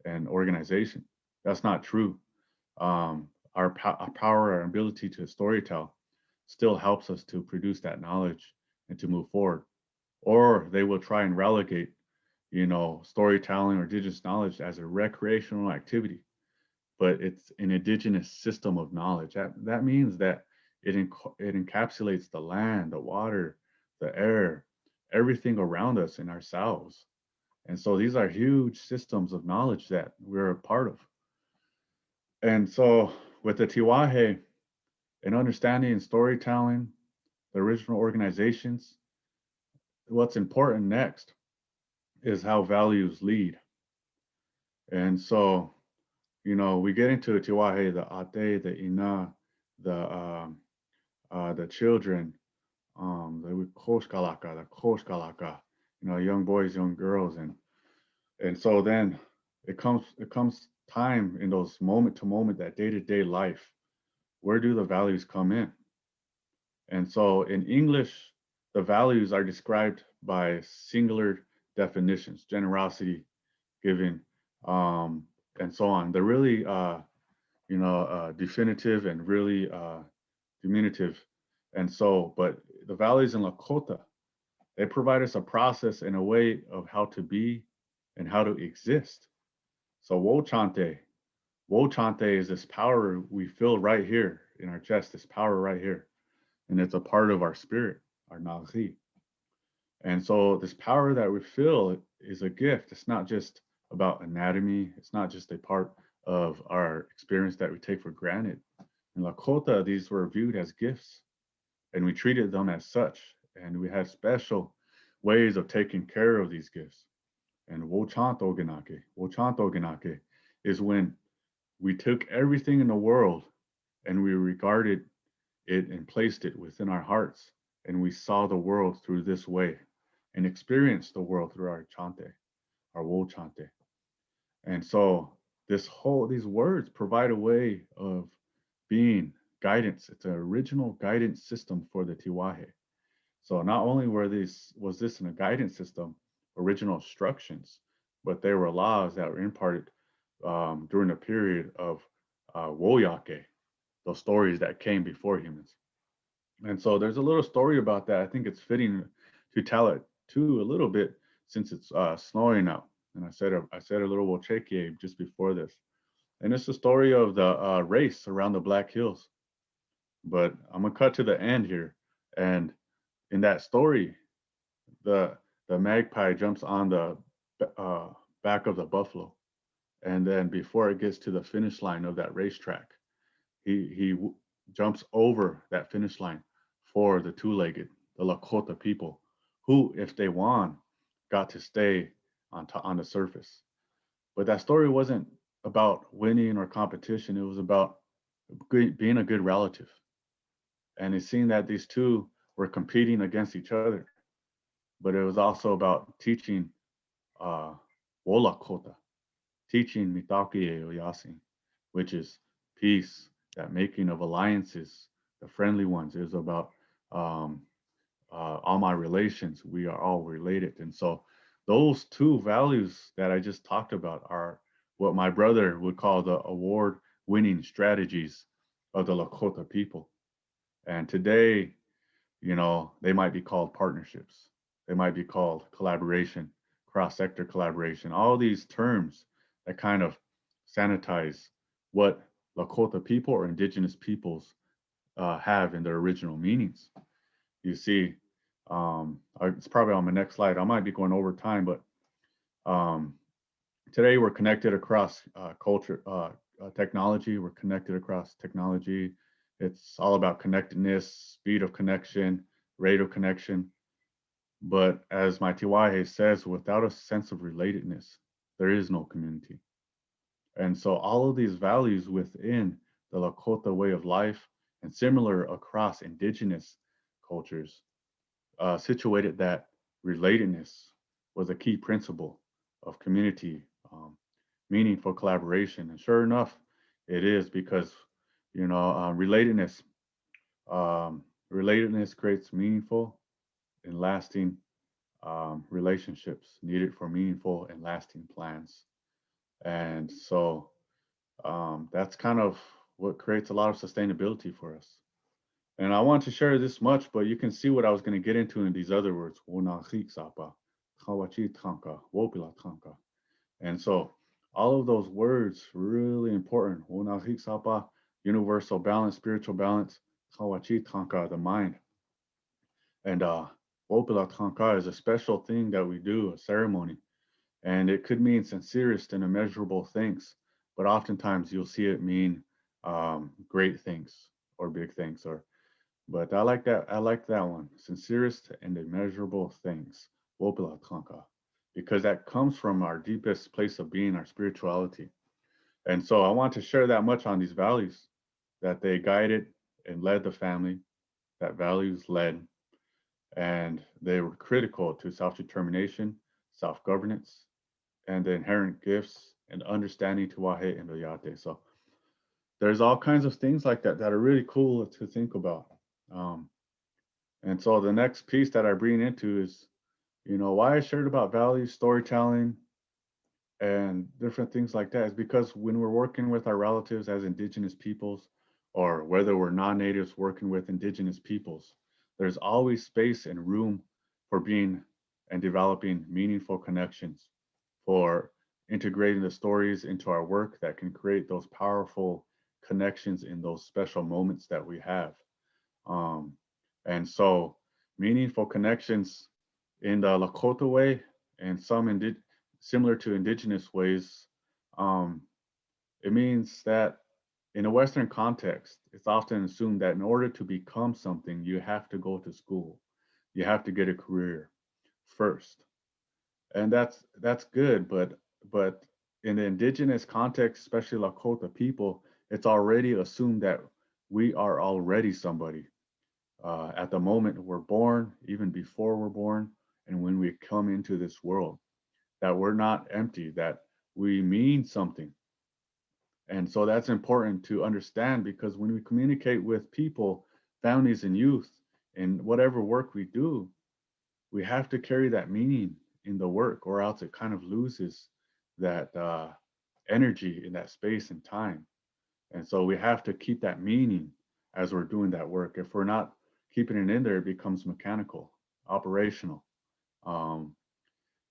Speaker 2: and organization. That's not true. Our power, our ability to storytell still helps us to produce that knowledge and to move forward. Or they will try and relegate, storytelling or indigenous knowledge as a recreational activity, but it's an indigenous system of knowledge. That means that it encapsulates the land, the water, the air, everything around us and ourselves. And so these are huge systems of knowledge that we're a part of. And so with the tiwahe and understanding and storytelling, the original organizations, what's important next is how values lead. And so, we get into tiwahe, the ate, the ina, the children, the koshkalaka, young boys, young girls, and so then it comes time in those moment to moment, that day to day life. Where do the values come in? And so in English, the values are described by singular definitions: generosity, giving, and so on. They're really, definitive and really diminutive. And so, but the values in Lakota, they provide us a process and a way of how to be and how to exist. So Wo Chante is this power we feel right here in our chest, this power right here. And it's a part of our spirit, our Naghi. And so this power that we feel is a gift. It's not just about anatomy. It's not just a part of our experience that we take for granted. In Lakota, these were viewed as gifts, and we treated them as such. And we had special ways of taking care of these gifts. And Wochanto Ganake is when we took everything in the world and we regarded it and placed it within our hearts, and we saw the world through this way and experienced the world through our chante, our wo chante. And so these words provide a way of being guidance. It's an original guidance system for the tiwahe. So not only was this in a guidance system, original instructions, but they were laws that were imparted during the period of woyake, those stories that came before humans. And so there's a little story about that. I think it's fitting to tell it too a little bit, since it's snowing out. And I said a little wocheke just before this. And it's the story of the race around the Black Hills. But I'm gonna cut to the end here. And in that story, the magpie jumps on the back of the buffalo, and then before it gets to the finish line of that racetrack, he jumps over that finish line for the two-legged, the Lakota people, who, if they won, got to stay on the surface. But that story wasn't about winning or competition. It was about being a good relative. And it seemed that these two were competing against each other. But it was also about teaching Wolakota, teaching Mitakie Oyasin, which is peace, that making of alliances, the friendly ones. It was about all my relations. We are all related. And so those two values that I just talked about are what my brother would call the award-winning strategies of the Lakota people. And today, they might be called partnerships. They might be called collaboration, cross-sector collaboration, all these terms that kind of sanitize what Lakota people or Indigenous peoples have in their original meanings. You see, it's probably on my next slide. I might be going over time, but today we're connected across culture, technology. We're connected across technology. It's all about connectedness, speed of connection, rate of connection. But as my tiwahe says, without a sense of relatedness, there is no community. And so all of these values within the Lakota way of life and similar across Indigenous cultures situated that relatedness was a key principle of community, meaningful collaboration. And sure enough, it is, because relatedness creates meaningful and lasting relationships needed for meaningful and lasting plans. And so that's kind of what creates a lot of sustainability for us. And I want to share this much, but you can see what I was going to get into in these other words. And so all of those words really important. Universal balance, spiritual balance, the mind. And Wopila is a special thing that we do, a ceremony. And it could mean sincerest and immeasurable things, but oftentimes you'll see it mean great things or big things. But I like that one, sincerest and immeasurable things. Wopila Tanka. because that comes from our deepest place of being, our spirituality. And so I want to share that much on these values, that they guided and led the family, that values led, and they were critical to self-determination, self-governance, and the inherent gifts and understanding tiwahe and Oyate. So there's all kinds of things like that that are really cool to think about. Um, and so the next piece that I bring into is, why I shared about values, storytelling, and different things like that is because when we're working with our relatives as Indigenous peoples, or whether we're non-natives working with Indigenous peoples, there's always space and room for being and developing meaningful connections, for integrating the stories into our work that can create those powerful connections in those special moments that we have. Um, and so meaningful connections in the Lakota way and some similar to Indigenous ways, um, it means that in a Western context, it's often assumed that in order to become something, you have to go to school, you have to get a career first, and that's good. But in the Indigenous context, especially Lakota people, it's already assumed that we are already somebody at the moment we're born, even before we're born, and when we come into this world, that we're not empty, that we mean something. And so that's important to understand, because when we communicate with people, families, and youth in whatever work we do, we have to carry that meaning in the work, or else it kind of loses that energy in that space and time. And so we have to keep that meaning as we're doing that work. If we're not keeping it in there, it becomes mechanical, operational. Um,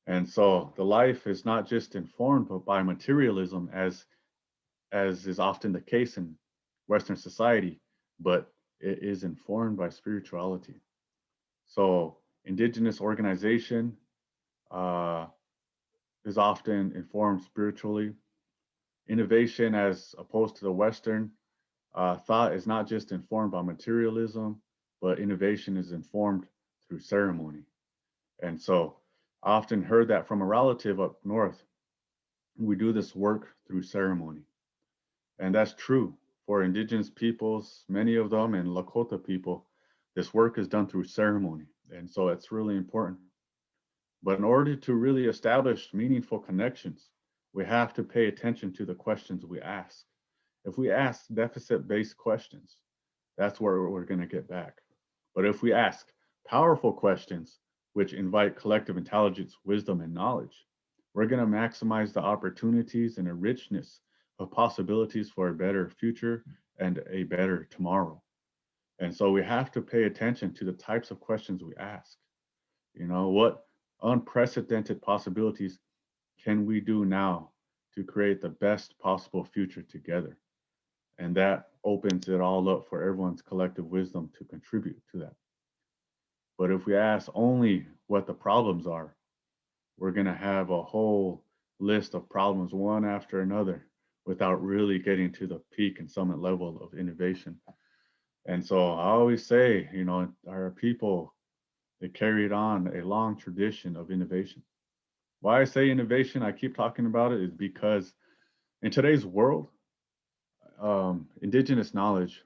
Speaker 2: and so the life is not just informed by materialism, as is often the case in Western society, but it is informed by spirituality. So Indigenous organization uh, is often informed spiritually. Innovation, as opposed to the Western, thought is not just informed by materialism, but innovation is informed through ceremony. And so I often heard that from a relative up north. We do this work through ceremony. And that's true for Indigenous peoples, many of them, and Lakota people. This work is done through ceremony. And so it's really important. But in order to really establish meaningful connections, we have to pay attention to the questions we ask. If we ask deficit-based questions, that's where we're going to get back. But if we ask powerful questions, which invite collective intelligence, wisdom, and knowledge, we're going to maximize the opportunities and a richness of possibilities for a better future and a better tomorrow. And so we have to pay attention to the types of questions we ask. What unprecedented possibilities can we do now to create the best possible future together? And that opens it all up for everyone's collective wisdom to contribute to that. But if we ask only what the problems are, we're going to have a whole list of problems, one after another, without really getting to the peak and summit level of innovation. And so I always say, our people, they carried on a long tradition of innovation. Why I say innovation, I keep talking about it, is because in today's world, Indigenous knowledge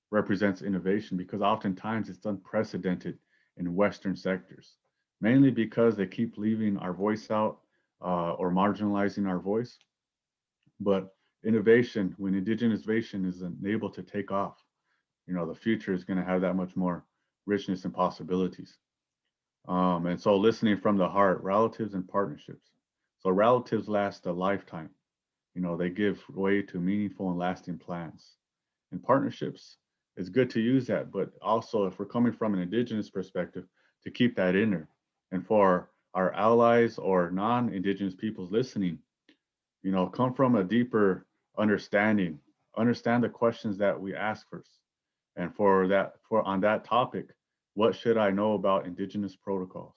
Speaker 2: represents innovation, because oftentimes it's unprecedented in Western sectors, mainly because they keep leaving our voice out or marginalizing our voice. But innovation, when Indigenous innovation is able to take off, the future is going to have that much more richness and possibilities. And so listening from the heart, relatives and partnerships. So relatives last a lifetime. They give way to meaningful and lasting plans. And partnerships, it's good to use that, but also if we're coming from an Indigenous perspective, to keep that in there. And for our allies or non-Indigenous peoples listening, come from a deeper understand the questions that we ask first. And on that topic, what should I know about Indigenous protocols?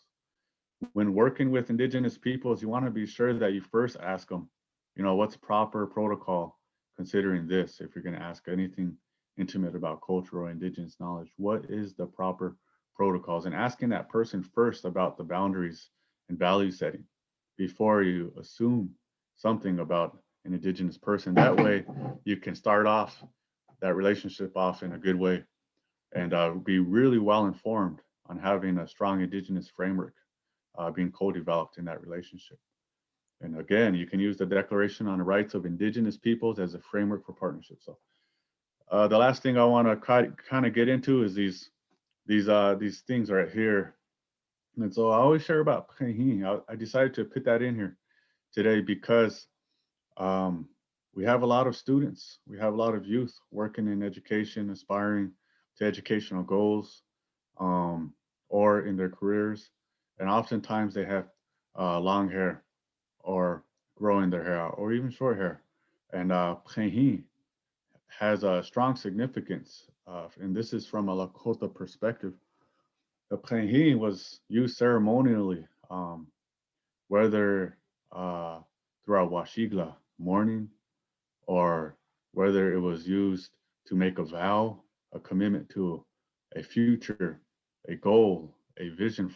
Speaker 2: When working with Indigenous peoples, you want to be sure that you first ask them, what's proper protocol considering this? If you're going to ask anything intimate about culture or Indigenous knowledge, what is the proper protocols? And asking that person first about the boundaries and value setting. before you assume something about an Indigenous person. That way you can start off that relationship off in a good way and be really well informed on having a strong Indigenous framework being co-developed in that relationship. And again, you can use the Declaration on the Rights of Indigenous Peoples as a framework for partnership. So the last thing I want to kind of get into is these things right here. And so I always share about Pehi. I decided to put that in here today because we have a lot of students, we have a lot of youth working in education, aspiring to educational goals, or in their careers. And oftentimes they have long hair or growing their hair out, or even short hair. And Pehi has a strong significance. And this is from a Lakota perspective. The Pehi was used ceremonially, whether throughout Washigla mourning, or whether it was used to make a vow, a commitment to a future, a goal, a vision.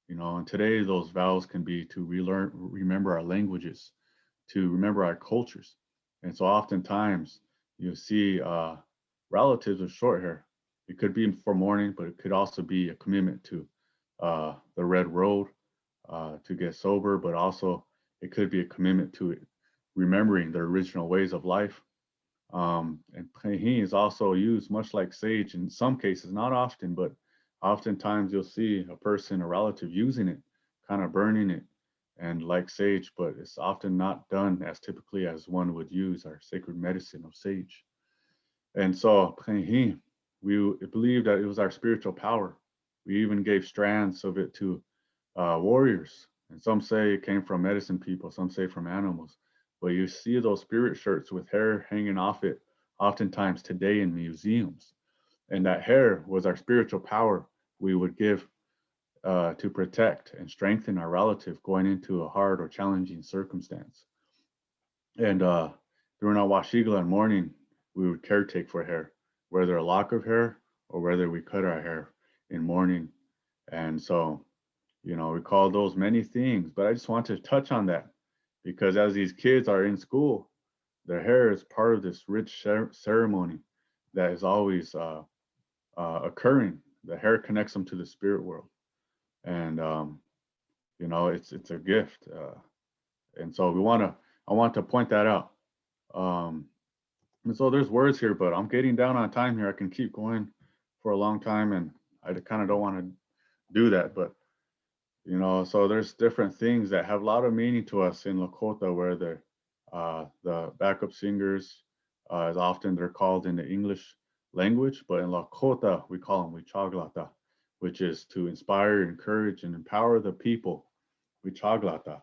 Speaker 2: And today those vows can be to remember our languages, to remember our cultures. And so oftentimes you see relatives with short hair. It could be for mourning, but it could also be a commitment to the red road, to get sober, but also it could be a commitment to remembering their original ways of life. And Pehi is also used much like sage in some cases, not often, but oftentimes you'll see a person, a relative using it, kind of burning it, and like sage, but it's often not done as typically as one would use our sacred medicine of sage. And so Pehi, we believe that it was our spiritual power. We even gave strands of it to warriors. And some say it came from medicine people, some say from animals. But you see those spirit shirts with hair hanging off it oftentimes today in museums. And that hair was our spiritual power we would give to protect and strengthen our relative going into a hard or challenging circumstance. And during our Washigla and mourning, we would caretake for hair, whether a lock of hair or whether we cut our hair in mourning. And so, we call those many things, but I just want to touch on that because as these kids are in school, their hair is part of this rich ceremony that is always occurring. The hair connects them to the spirit world, and it's a gift, and so I want to point that out. And so there's words here, but I'm getting down on time here. I can keep going for a long time, and I kind of don't want to do that, but so there's different things that have a lot of meaning to us in Lakota, where the backup singers, is often they're called in the English language, but in Lakota, we call them Wichaglata, which is to inspire, encourage, and empower the people, Wichaglata.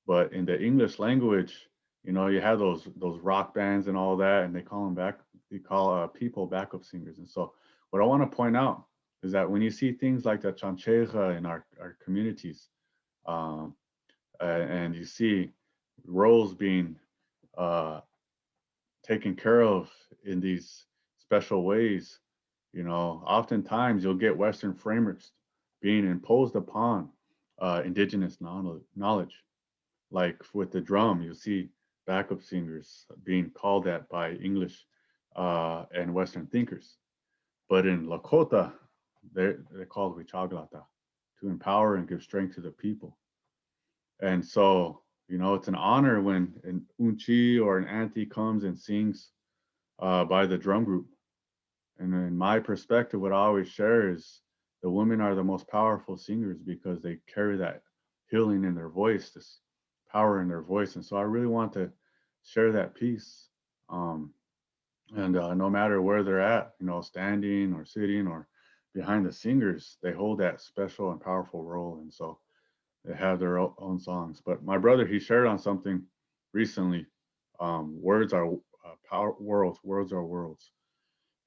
Speaker 2: But in the English language, you have those rock bands and all that, and they call people backup singers. And so what I want to point out is that when you see things like the chancheja in our communities, and you see roles being taken care of in these special ways, oftentimes you'll get Western frameworks being imposed upon Indigenous knowledge. Like with the drum, you'll see backup singers being called that by English and Western thinkers. But in Lakota, they're called Wichaglata, to empower and give strength to the people. And so, it's an honor when an unchi or an auntie comes and sings by the drum group. And in my perspective, what I always share is the women are the most powerful singers because they carry that healing in their voice, this power in their voice. And so I really want to share that piece. And no matter where they're at, standing or sitting or behind the singers, they hold that special and powerful role. And so they have their own songs. But my brother, he shared on something recently. Words are power worlds. Words are worlds.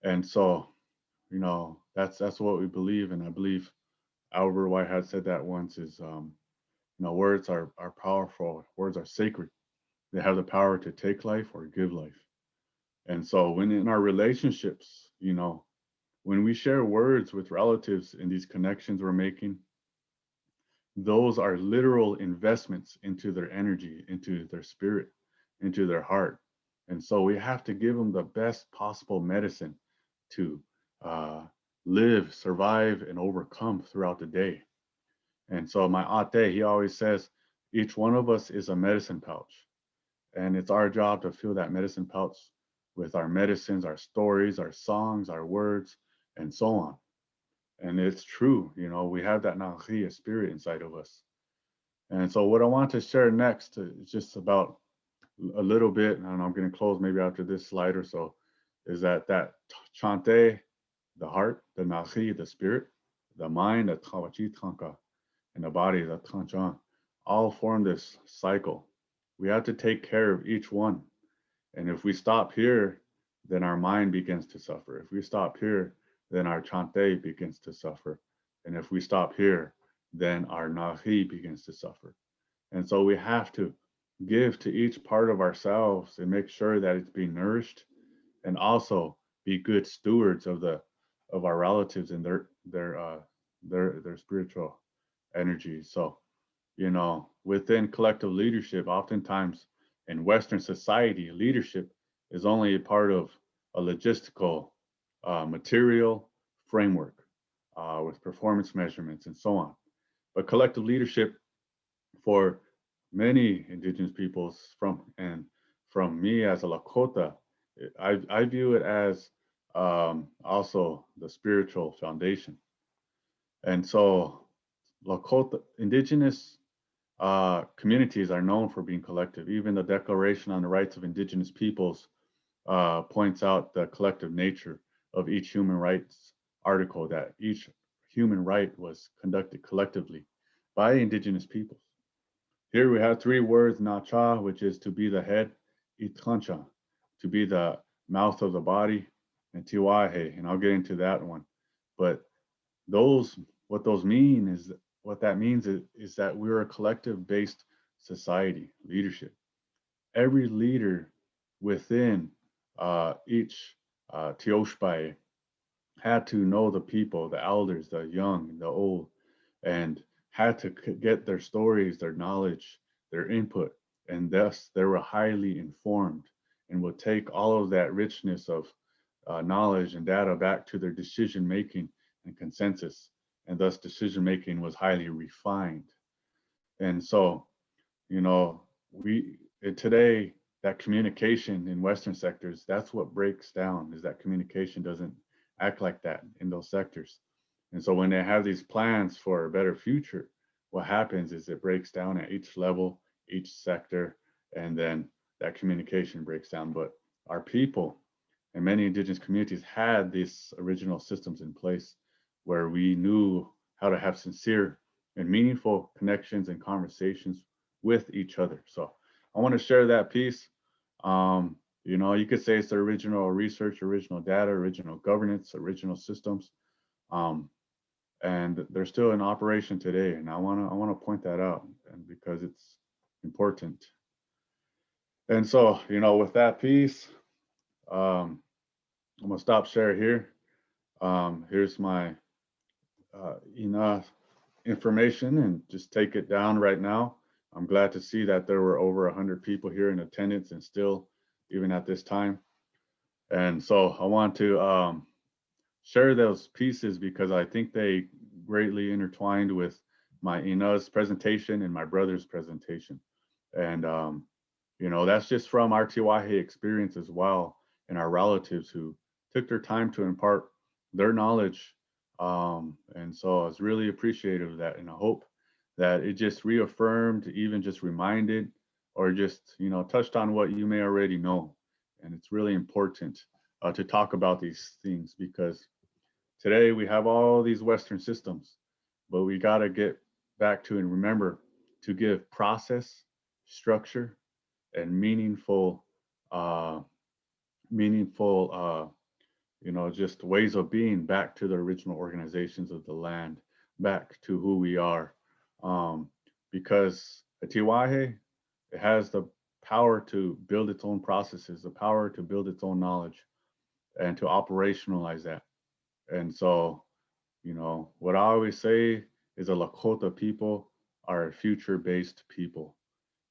Speaker 2: And so, that's what we believe. And I believe Albert Whitehead said that once is, words are powerful. Words are sacred. They have the power to take life or give life. And so when in our relationships, when we share words with relatives in these connections we're making, those are literal investments into their energy, into their spirit, into their heart. And so we have to give them the best possible medicine to live, survive, and overcome throughout the day. And so my ate, he always says, each one of us is a medicine pouch. And it's our job to fill that medicine pouch with our medicines, our stories, our songs, our words, and so on. And it's true, you know, we have that Nahiya spirit inside of us. And so what I want to share next is just about a little bit, and I'm going to close maybe after this slide or so, is that chante, the heart, the Nahi, the spirit, the mind, the tawachi tanka, and the body, the tanchan, all form this cycle. We have to take care of each one. And if we stop here, then our mind begins to suffer. If we stop here, then our chante begins to suffer. And if we stop here, then our nahi begins to suffer. And so we have to give to each part of ourselves and make sure that it's being nourished, and also be good stewards of our relatives and their spiritual energy. So, you know, within collective leadership, oftentimes in Western society, leadership is only a part of a logistical material framework with performance measurements and so on. But collective leadership for many indigenous peoples, from me as a Lakota, I view it as also the spiritual foundation. And so Lakota indigenous communities are known for being collective. Even the Declaration on the Rights of Indigenous Peoples points out the collective nature of each human rights article, that each human right was conducted collectively by indigenous peoples. Here we have three words, nacha, which is to be the head, itrancha, to be the mouth of the body, and tiwahe, and I'll get into that one. But what that means is that we're a collective-based society, leadership. Every leader within each Tioshpai had to know the people, the elders, the young, the old, and had to get their stories, their knowledge, their input, and thus they were highly informed and would take all of that richness of knowledge and data back to their decision making and consensus, and thus decision making was highly refined. And so, you know, today, that communication in Western sectors, that's what breaks down, is that communication doesn't act like that in those sectors. And so when they have these plans for a better future, what happens is it breaks down at each level, each sector, and then that communication breaks down. But our people and many indigenous communities had these original systems in place where we knew how to have sincere and meaningful connections and conversations with each other. So I want to share that piece. You know, you could say it's the original research, original data, original governance, original systems, and they're still in operation today. And I want to point that out, and because it's important. And so, you know, with that piece, I'm gonna stop share here. Here's my enough information, and just take it down right now. I'm glad to see that there were over 100 people here in attendance, and still, even at this time. And so I want to share those pieces because I think they greatly intertwined with my Ina's presentation and my brother's presentation. And, you know, that's just from our tiwahe experience as well, and our relatives who took their time to impart their knowledge. And so I was really appreciative of that. And I hope that it just reaffirmed, even just reminded, or just, you know, touched on what you may already know. And it's really important to talk about these things, because today we have all these Western systems, but we got to get back to and remember to give process, structure, and meaningful, you know, just ways of being back to the original organizations of the land, back to who we are. Because a tiwahe, it has the power to build its own processes, the power to build its own knowledge, and to operationalize that. And so, you know, what I always say is a Lakota people are a future-based people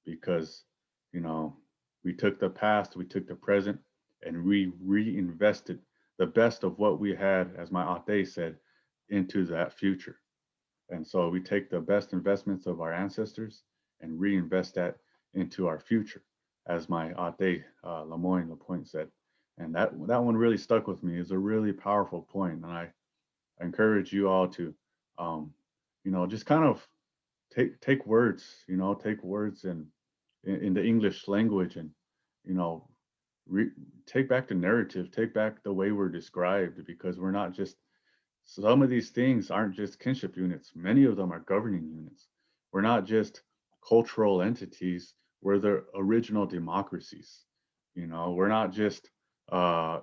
Speaker 2: because, you know, we took the past, we took the present, and we reinvested the best of what we had, as my ate said, into that future. And so we take the best investments of our ancestors and reinvest that into our future, as my ate, Lapointe said. And that one really stuck with me. It's a really powerful point. And I encourage you all to, you know, just kind of take words, you know, take words in the English language and, you know, take back the narrative, take back the way we're described, because we're not just, some of these things aren't just kinship units. Many of them are governing units. We're not just cultural entities. We're the original democracies. You know, we're not just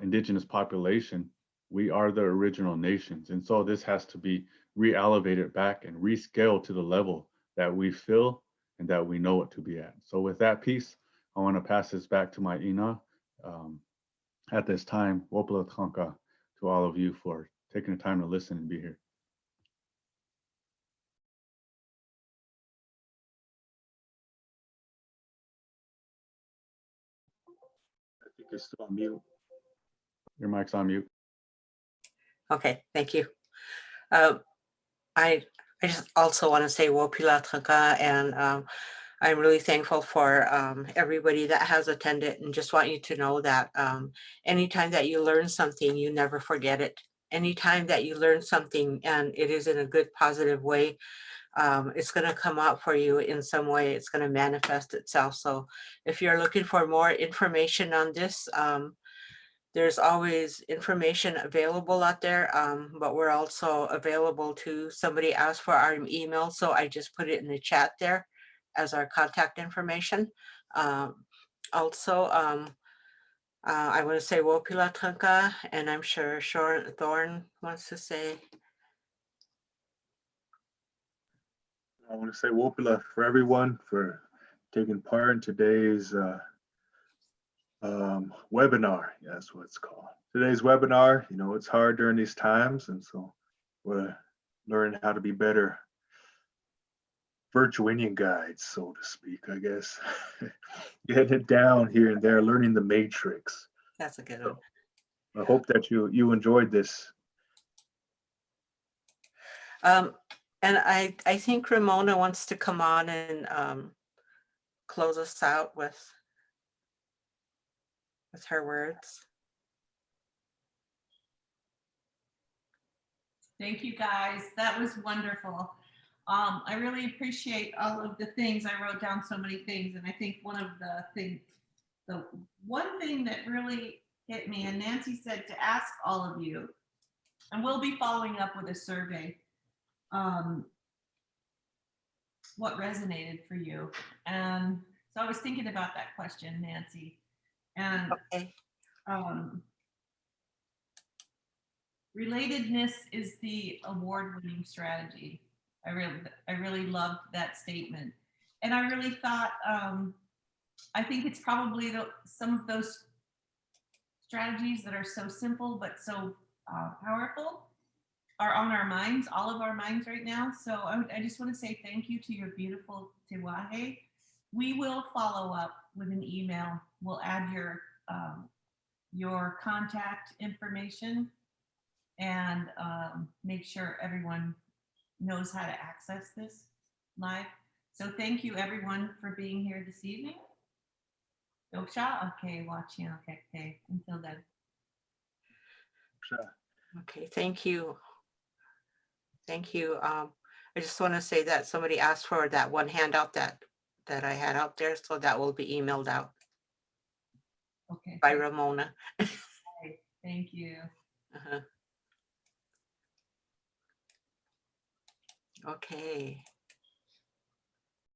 Speaker 2: indigenous population. We are the original nations. And so this has to be re-elevated back and rescaled to the level that we feel and that we know it to be at. So with that piece, I want to pass this back to my Ina. At this time, Wopala Tanka to all of you for taking the time to listen and be here.
Speaker 4: I think it's still on mute.
Speaker 2: Your mic's on mute.
Speaker 3: Okay, thank you. I just also want to say Wopila Tanka, and I'm really thankful for everybody that has attended, and just want you to know that anytime that you learn something, you never forget it. Anytime that you learn something and it is in a good, positive way, it's going to come out for you in some way. It's going to manifest itself. So if you're looking for more information on this, there's always information available out there, but we're also available to, somebody asked for our email, so I just put it in the chat there as our contact information. Also, I want to say Wopila Tanka, and I'm sure Thorne wants to say.
Speaker 4: I want to say Wopila for everyone for taking part in today's webinar. Yeah, that's what it's called. Today's webinar, you know, it's hard during these times, and so we're learning how to be better virtual Indian guides, so to speak, I guess. Getting it down here and there, learning the matrix.
Speaker 3: That's a good one.
Speaker 4: I hope that you enjoyed this.
Speaker 3: And I think Ramona wants to come on and close us out with her words.
Speaker 1: Thank you, guys. That was wonderful. I really appreciate all of the things. I wrote down so many things, and I think one thing that really hit me, and Nancy said to ask all of you, and we'll be following up with a survey, what resonated for you. And so I was thinking about that question, Nancy, and
Speaker 3: Okay.
Speaker 1: Relatedness is the award-winning strategy. I really loved that statement, and I really thought I think it's probably some of those strategies that are so simple but so powerful are on our minds, all of our minds right now. So I just want to say thank you to your beautiful tiwahe. We will follow up with an email. We'll add your contact information and make sure everyone knows how to access this live. So thank you everyone for being here this evening. Okay, watching. Okay. Until then.
Speaker 4: Sure.
Speaker 3: Okay, thank you. Thank you. I just want to say that somebody asked for that one handout that I had out there, so that will be emailed out.
Speaker 1: Okay.
Speaker 3: By Ramona.
Speaker 1: Okay, thank you.
Speaker 3: Okay.